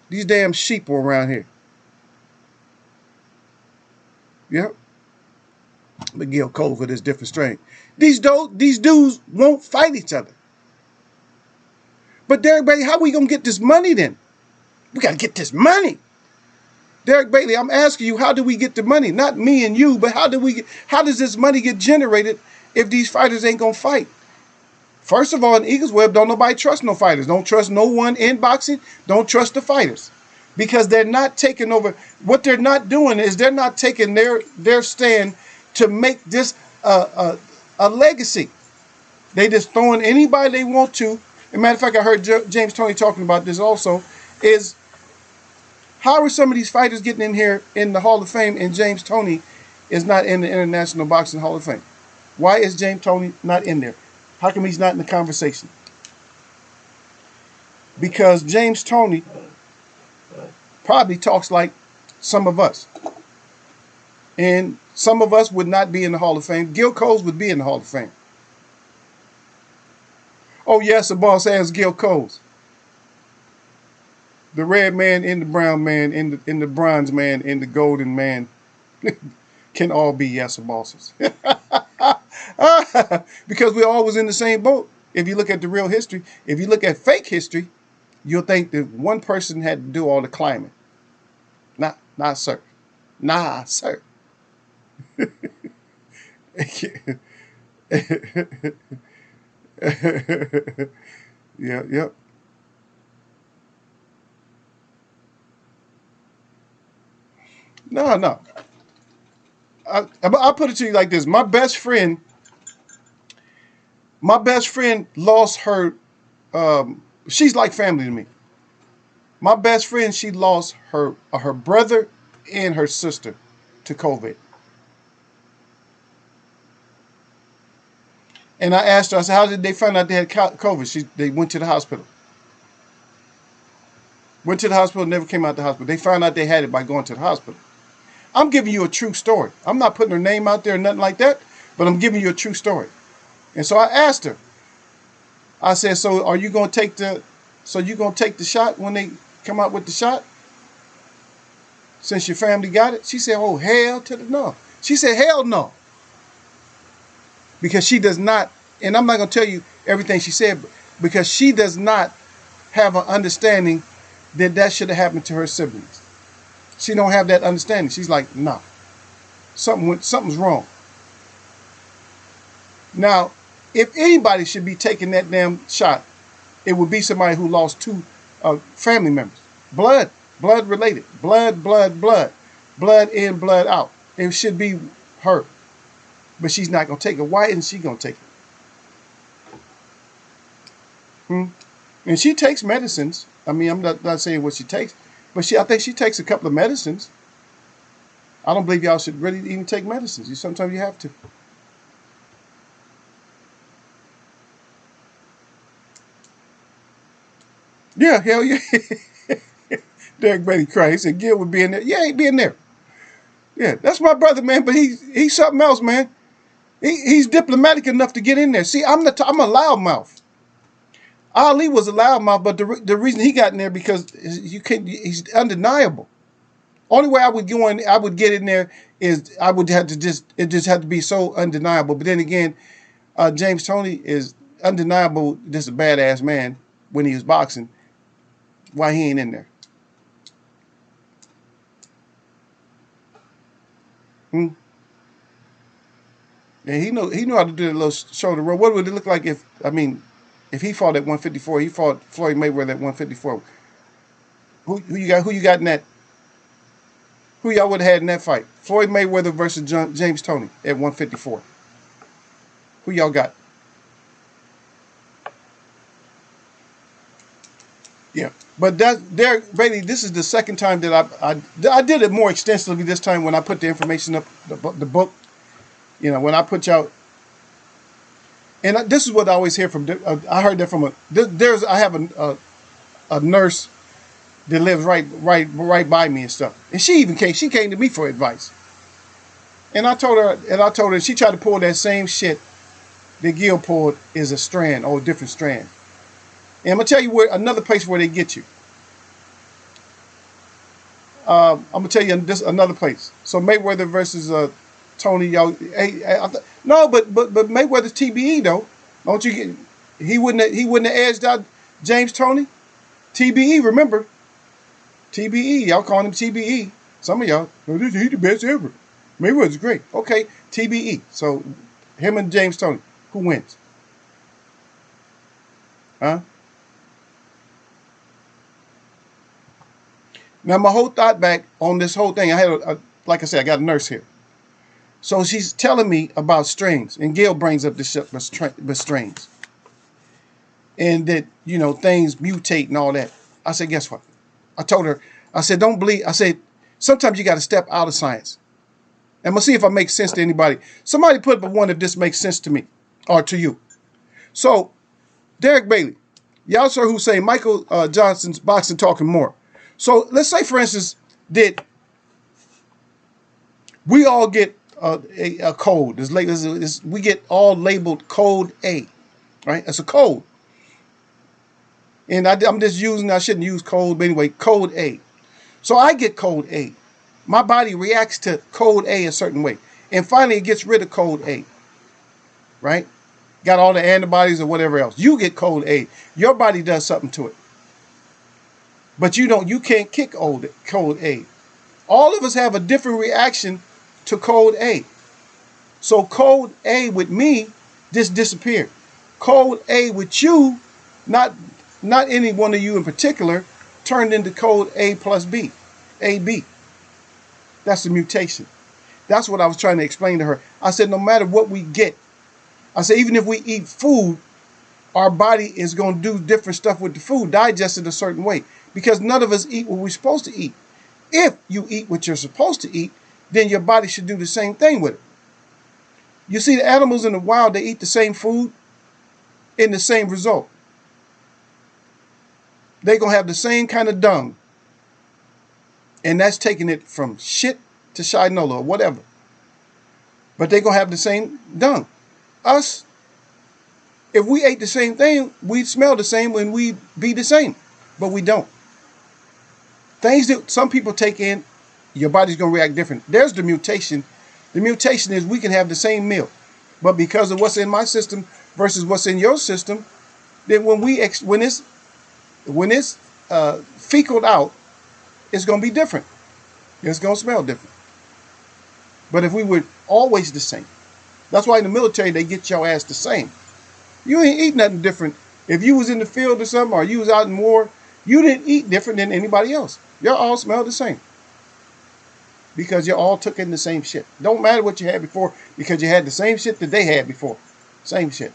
These damn sheeple around here. Yep. McGill Colford is different strain. These dudes won't fight each other. But Derek Bailey, how we gonna get this money then? We gotta get this money. Derek Bailey, I'm asking you, how do we get the money? Not me and you, but how does this money get generated if these fighters ain't gonna fight? First of all, in Eagles Web, don't nobody trust no fighters. Don't trust no one in boxing. Don't trust the fighters. Because they're not taking over. What they're not doing is they're not taking their stand to make this a legacy. They just throwing anybody they want to. As a matter of fact, I heard James Toney talking about this also, is how are some of these fighters getting in here in the Hall of Fame and James Toney is not in the International Boxing Hall of Fame? Why is James Toney not in there? How come he's not in the conversation? Because James Toney probably talks like some of us. And some of us would not be in the Hall of Fame. Gil Coles would be in the Hall of Fame. Oh, yes, the boss ass Gil Coles. The red man and the brown man and the bronze man and the golden man can all be yes bosses. Because we're always in the same boat. If you look at the real history, if you look at fake history, you'll think that one person had to do all the climbing. Not sir. Nah, sir. Yeah, yep. No. I'll put it to you like this. My best friend lost her, she's like family to me. My best friend, she lost her brother and her sister to COVID. And I asked her, I said, how did they find out they had COVID? They went to the hospital. Went to the hospital, never came out the hospital. They found out they had it by going to the hospital. I'm giving you a true story. I'm not putting her name out there or nothing like that, but I'm giving you a true story. And so I asked her, I said, so are you going to take the shot when they come out with the shot? Since your family got it? She said, oh, hell to the no. She said, hell no. Because she does not, and I'm not going to tell you everything she said, because she does not have an understanding that should have happened to her siblings. She don't have that understanding. She's like, no, something's wrong. Now, if anybody should be taking that damn shot, it would be somebody who lost two family members. Blood related. Blood in, blood out. It should be her. But she's not going to take it. Why isn't she going to take it? And she takes medicines. I mean, I'm not saying what she takes, but I think she takes a couple of medicines. I don't believe y'all should really even take medicines. Sometimes you have to. Yeah, hell yeah. Derek Betty cried. He said Gil would be in there. Yeah, he'd be in there. Yeah, that's my brother, man, but he's something else, man. He's diplomatic enough to get in there. See, I'm a loudmouth. Ali was a loudmouth, but the reason he got in there because he's undeniable. Only way I would get in there is I would have to it just had to be so undeniable. But then again, James Toney is undeniable, just a badass man when he was boxing. Why he ain't in there? And he knew how to do a little shoulder roll. What would it look like if he fought at 154? He fought Floyd Mayweather at 154. Who you got in that? Who y'all would have had in that fight? Floyd Mayweather versus James Toney at 154. Who y'all got? Yeah, but Bailey, this is the second time that I did it more extensively this time when I put the information up, the book. When I put y'all, and this is what I always hear from. I heard that from I have a nurse that lives right by me and stuff, and she came to me for advice, and I told her she tried to pull that same shit that Gil pulled is a strand or a different strand. And I'm gonna tell you another place where they get you. I'm gonna tell you this another place. So Mayweather versus Tony, y'all. No, but Mayweather's TBE though. Don't you get? He wouldn't have edged out James Toney. TBE, remember? TBE, y'all calling him TBE. Some of y'all, he's the best ever. Mayweather's great. Okay, TBE. So him and James Toney, who wins? Huh? Now, my whole thought back on this whole thing, I had, like I said, I got a nurse here. So she's telling me about strains, and Gail brings up this shit with strains. And that, things mutate and all that. I said, guess what? I told her, I said, don't believe, I said, sometimes you got to step out of science. And I'm going to see if I make sense to anybody. Somebody put up one if this makes sense to me or to you. So, Derek Bailey, Yasser Hussein, Michael Johnson's Boxing Talking More. So let's say, for instance, that we all get a code. We get all labeled code A, right? It's a code. And I'm just using, I shouldn't use code, but anyway, code A. So I get code A. My body reacts to code A a certain way. And finally it gets rid of code A. Right? Got all the antibodies or whatever else. You get code A. Your body does something to it. But you can't kick code A. All of us have a different reaction to code A. So code A with me just disappeared. Code A with you, not any one of you in particular, turned into code A plus B, AB. That's the mutation. That's what I was trying to explain to her. I said, no matter what we get, I said, even if we eat food, our body is going to do different stuff with the food, digest it a certain way, because none of us eat what we're supposed to eat. If you eat what you're supposed to eat, then your body should do the same thing with it. You see, the animals in the wild, they eat the same food in the same result. They're going to have the same kind of dung. And that's taking it from shit to shinola or whatever. But they're going to have the same dung. Us, if we ate the same thing, we'd smell the same and we'd be the same. But we don't. Things that some people take in, your body's going to react different. There's the mutation. The mutation is we can have the same meal, but because of what's in my system versus what's in your system, then when it's fecaled out, it's going to be different. It's going to smell different. But if we were always the same, that's why in the military they get your ass the same. You ain't eat nothing different. If you was in the field or something, or you was out in war, you didn't eat different than anybody else. Y'all all smell the same. Because you all took in the same shit. Don't matter what you had before, because you had the same shit that they had before. Same shit.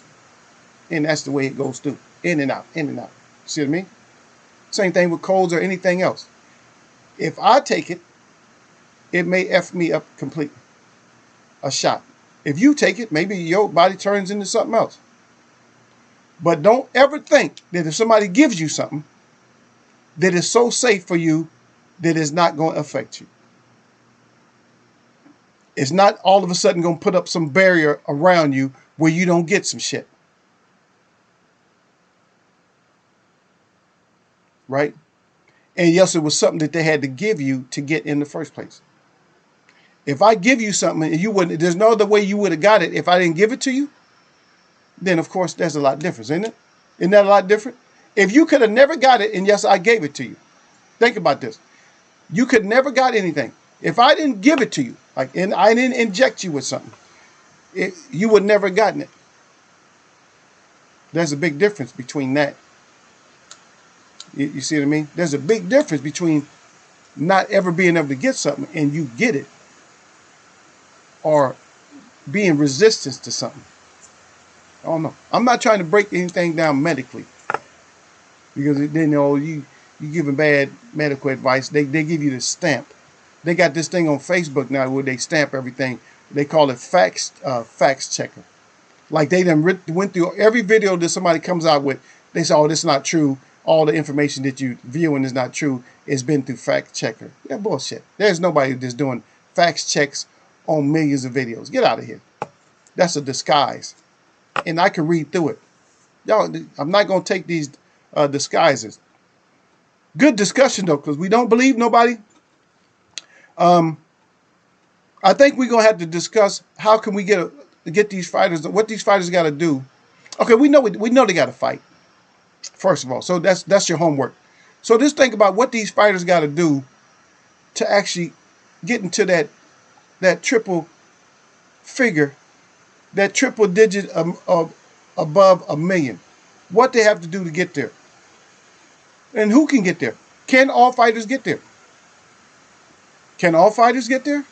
And that's the way it goes through. In and out, in and out. See what I mean? Same thing with colds or anything else. If I take it, it may F me up completely. A shot. If you take it, maybe your body turns into something else. But don't ever think that if somebody gives you something that is so safe for you that it's not going to affect you. It's not all of a sudden going to put up some barrier around you where you don't get some shit. Right? And yes, it was something that they had to give you to get in the first place. If I give you something and you wouldn't, there's no other way you would have got it if I didn't give it to you, then of course there's a lot different, isn't it? Isn't that a lot different? If you could have never got it and yes, I gave it to you. Think about this. You could never got anything. If I didn't give it to you, and I didn't inject you with something, you would never have gotten it. There's a big difference between that. You see what I mean? There's a big difference between not ever being able to get something and you get it, or being resistant to something. I don't know. I'm not trying to break anything down medically, because then you giving bad medical advice. They give you the stamp. They got this thing on Facebook now where they stamp everything. They call it fact checker. Like they done went through every video that somebody comes out with. They say, oh, this is not true. All the information that you're viewing is not true. It's been through fact checker. Yeah, bullshit. There's nobody that's doing fact checks on millions of videos. Get out of here. That's a disguise. And I can read through it. Y'all, I'm not going to take these disguises. Good discussion, though, because we don't believe nobody. I think we're going to have to discuss how can we get these fighters, what these fighters got to do. Okay, we know they got to fight, first of all. So that's your homework. So just think about what these fighters got to do to actually get into that triple figure, that triple digit of above 1 million. What they have to do to get there. And who can get there? Can all fighters get there? Can all fighters get there?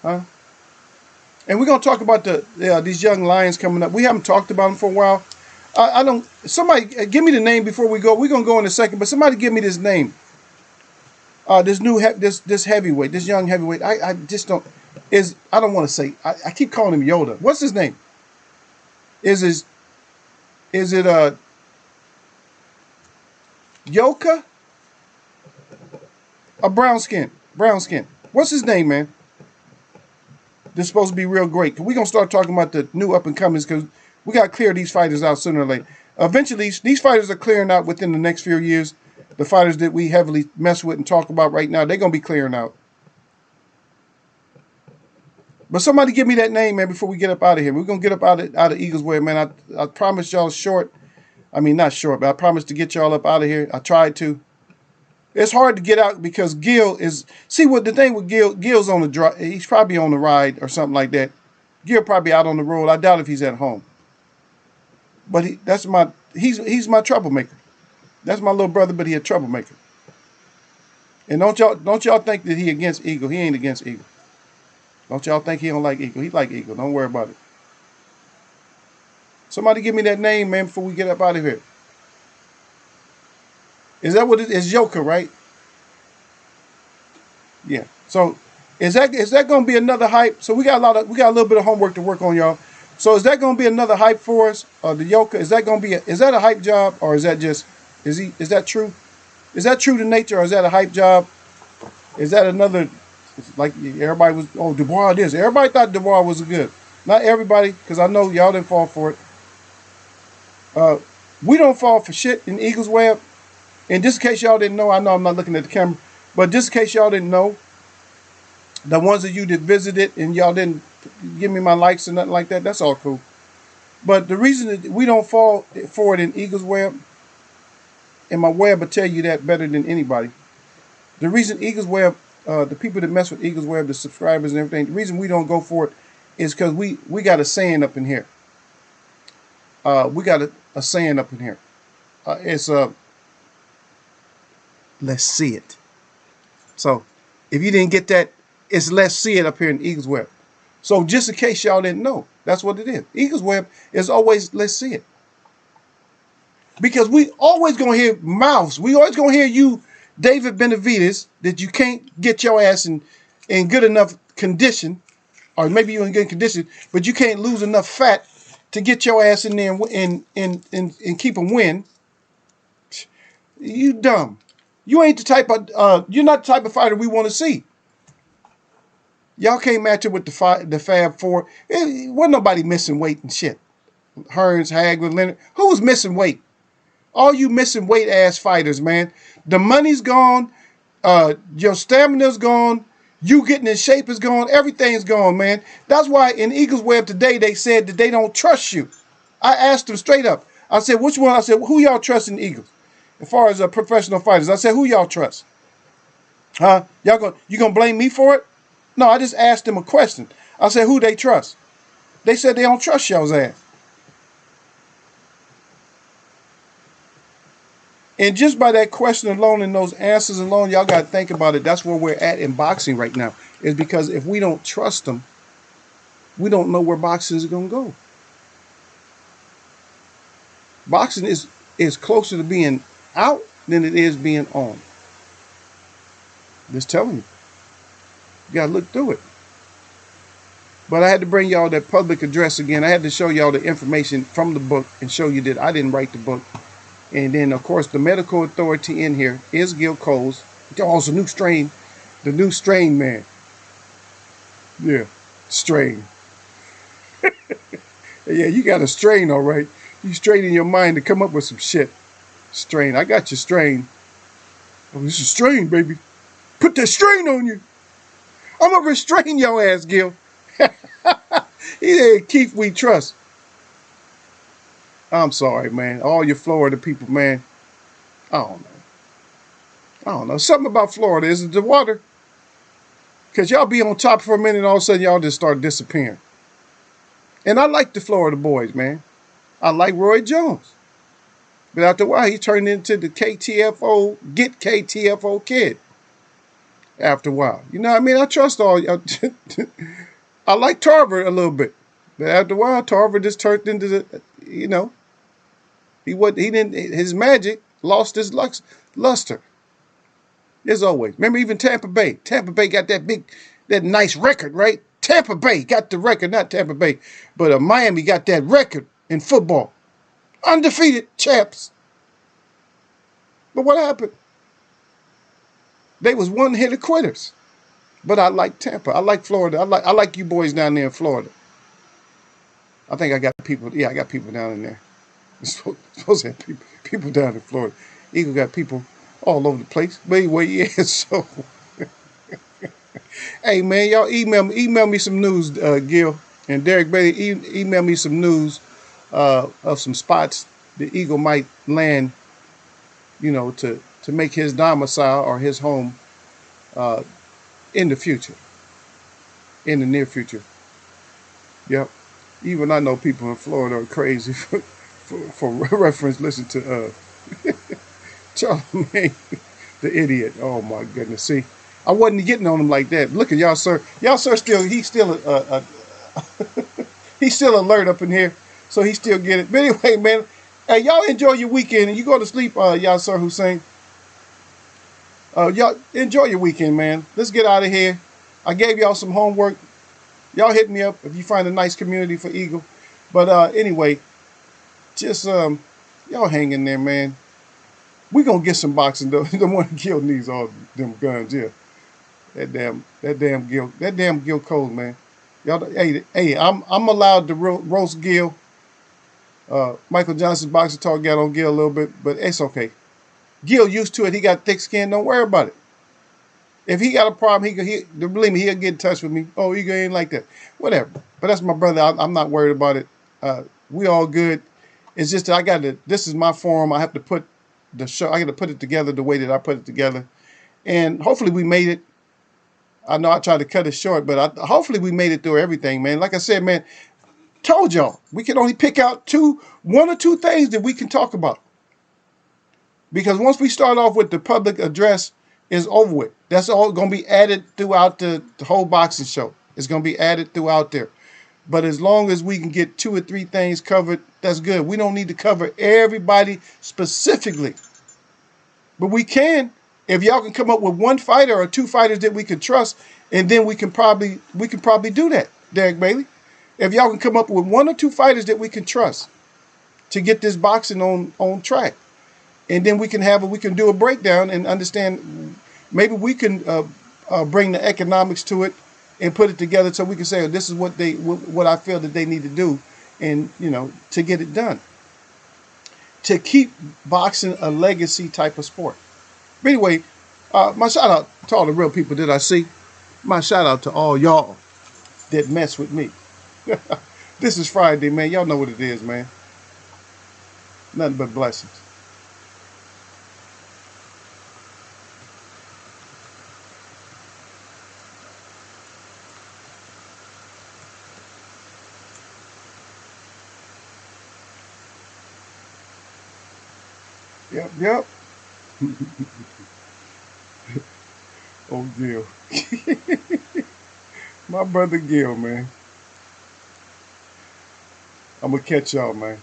Huh? And we're going to talk about these young lions coming up. We haven't talked about them for a while. I don't. Somebody give me the name before we go. We're going to go in a second, but somebody give me this name. This heavyweight, this young heavyweight. I just don't. I don't want to say. I keep calling him Yoda. What's his name? Is it Yoka? A brown skin. What's his name, man? This is supposed to be real great. We're going to start talking about the new up-and-comings because we got to clear these fighters out sooner or later. Eventually, these fighters are clearing out within the next few years. The fighters that we heavily mess with and talk about right now, they're going to be clearing out. But somebody give me that name, man, before we get up out of here. We're going to get up out of Eagles Way, man. I promised y'all short. I mean, not short, but I promised to get y'all up out of here. I tried to. It's hard to get out because Gil is... See, what the thing with Gil's on the drive. He's probably on the ride or something like that. Gil probably out on the road. I doubt if he's at home. But he's my troublemaker. That's my little brother, but he a troublemaker. And don't y'all think that he against Eagle. He ain't against Eagle. Don't y'all think he don't like Eagle. He like Eagle. Don't worry about it. Somebody give me that name, man, before we get up out of here. Is that what it is? Joker, right? Yeah. So is that gonna be another hype? So we got a little bit of homework to work on, y'all. So is that gonna be another hype for us? The Joker, is that a hype job, or is that just is that true? Is that true to nature, or is that a hype job? Is that another, like everybody was, oh, Dubois this. Everybody thought Dubois was good. Not everybody, because I know y'all didn't fall for it. We don't fall for shit in Eagles Web. And just in case y'all didn't know, I know I'm not looking at the camera, but just in case y'all didn't know, the ones of you that visited and y'all didn't give me my likes or nothing like that, that's all cool. But the reason that we don't fall for it in Eagles Web, and my web will tell you that better than anybody. The reason Eagles Web, the people that mess with Eagles Web, the subscribers and everything, the reason we don't go for it is because we got a saying up in here. We got a saying up in here. It's let's see it. So if you didn't get that, it's let's see it up here in Eagles Web. So just in case y'all didn't know, that's what it is. Eagles Web is always let's see it. Because we always gonna hear mouths. We always gonna hear you, David Benavides, that you can't get your ass in good enough condition, or maybe you're in good condition, but you can't lose enough fat to get your ass in there and keep them win. You dumb. You ain't the type of you're not the type of fighter we want to see. Y'all can't match it with the Fab Four. Wasn't nobody missing weight and shit. Hearns, Hagler, Leonard. Who was missing weight? All you missing weight ass fighters, man. The money's gone. Your stamina's gone. You getting in shape is gone. Everything's gone, man. That's why in Eagles Web today they said that they don't trust you. I asked them straight up. I said, which one? I said, who y'all trust in Eagles? As far as professional fighters, I said, who y'all trust? Huh? You gonna blame me for it? No, I just asked them a question. I said, who they trust? They said they don't trust y'all's ass. And just by that question alone and those answers alone, y'all got to think about it. That's where we're at in boxing right now. Is because if we don't trust them, we don't know where boxing is going to go. Boxing is closer to being out than it is being on. Just telling you. You got to look through it. But I had to bring y'all that public address again. I had to show y'all the information from the book and show you that I didn't write the book. And then, of course, the medical authority in here is Gil Coles. Oh, it's a new strain. The new strain, man. Yeah, strain. Yeah, you got a strain, all right. You strain your mind to come up with some shit. Strain. I got your strain. Oh, this is strain, baby. Put that strain on you. I'm going to restrain your ass, Gil. He said, Keith, we trust. I'm sorry, man. All you Florida people, man. I don't know. Something about Florida. Is it the water? Because y'all be on top for a minute and all of a sudden y'all just start disappearing. And I like the Florida boys, man. I like Roy Jones. But after a while, he turned into the Get KTFO kid. After a while. You know what I mean? I trust all y'all. I like Tarver a little bit. But after a while, Tarver just turned into the, you know, his magic lost his luster. As always. Remember even Tampa Bay. Tampa Bay got that nice record, right? Tampa Bay got the record, not Tampa Bay. But Miami got that record in football. Undefeated champs. But what happened? They was one-hitter quitters. But I like Tampa. I like Florida. I like you boys down there in Florida. I think I got people. Yeah, I got people down in there. Supposed to have people down in Florida. Eagle got people all over the place. But anyway, yeah. So, hey man, y'all email me some news, Gil and Derek Bailey. Email me some news of some spots the Eagle might land, to make his domicile or his home uh, in the future, in the near future. Yep. Even I know people in Florida are crazy for reference. Listen to Charlemagne, the idiot. Oh my goodness. See, I wasn't getting on him like that. Look at y'all, sir. Y'all, sir, he's still he's still alert up in here, so he still get it. But anyway, man, hey, y'all enjoy your weekend and you go to sleep, y'all, sir Hussein. Y'all enjoy your weekend, man. Let's get out of here. I gave y'all some homework. Y'all hit me up if you find a nice community for Eagle. But anyway, just y'all hang in there, man. We gonna get some boxing though. The one Gil needs all them guns, yeah. That damn Gil Cole, man. Y'all, hey, I'm allowed to roast Gil. Michael Johnson's boxing talk got on Gil a little bit, but it's okay. Gil used to it. He got thick skin. Don't worry about it. If he got a problem, believe me, he'll get in touch with me. Oh, Eagle ain't like that. Whatever. But that's my brother. I'm not worried about it. We all good. It's just that this is my forum. I have to put the show, I got to put it together the way that I put it together. And hopefully we made it. I know I tried to cut it short, but hopefully we made it through everything, man. Like I said, man, told y'all, we can only pick out one or two things that we can talk about. Because once we start off with the public address, it's over with. That's all going to be added throughout the whole boxing show. It's going to be added throughout there. But as long as we can get 2 or 3 things covered, that's good. We don't need to cover everybody specifically. But we can, if y'all can come up with 1 fighter or 2 fighters that we can trust, and then we can probably do that, Derek Bailey. If y'all can come up with 1 or 2 fighters that we can trust to get this boxing on track. And then we can do a breakdown and understand. Maybe we can bring the economics to it and put it together so we can say, oh, this is what I feel that they need to do, and to get it done, to keep boxing a legacy type of sport. But anyway, my shout out to all the real people that I see. My shout out to all y'all that mess with me. This is Friday, man. Y'all know what it is, man. Nothing but blessings. Yep. Oh, Gil. My brother Gil, man. I'm going to catch y'all, man.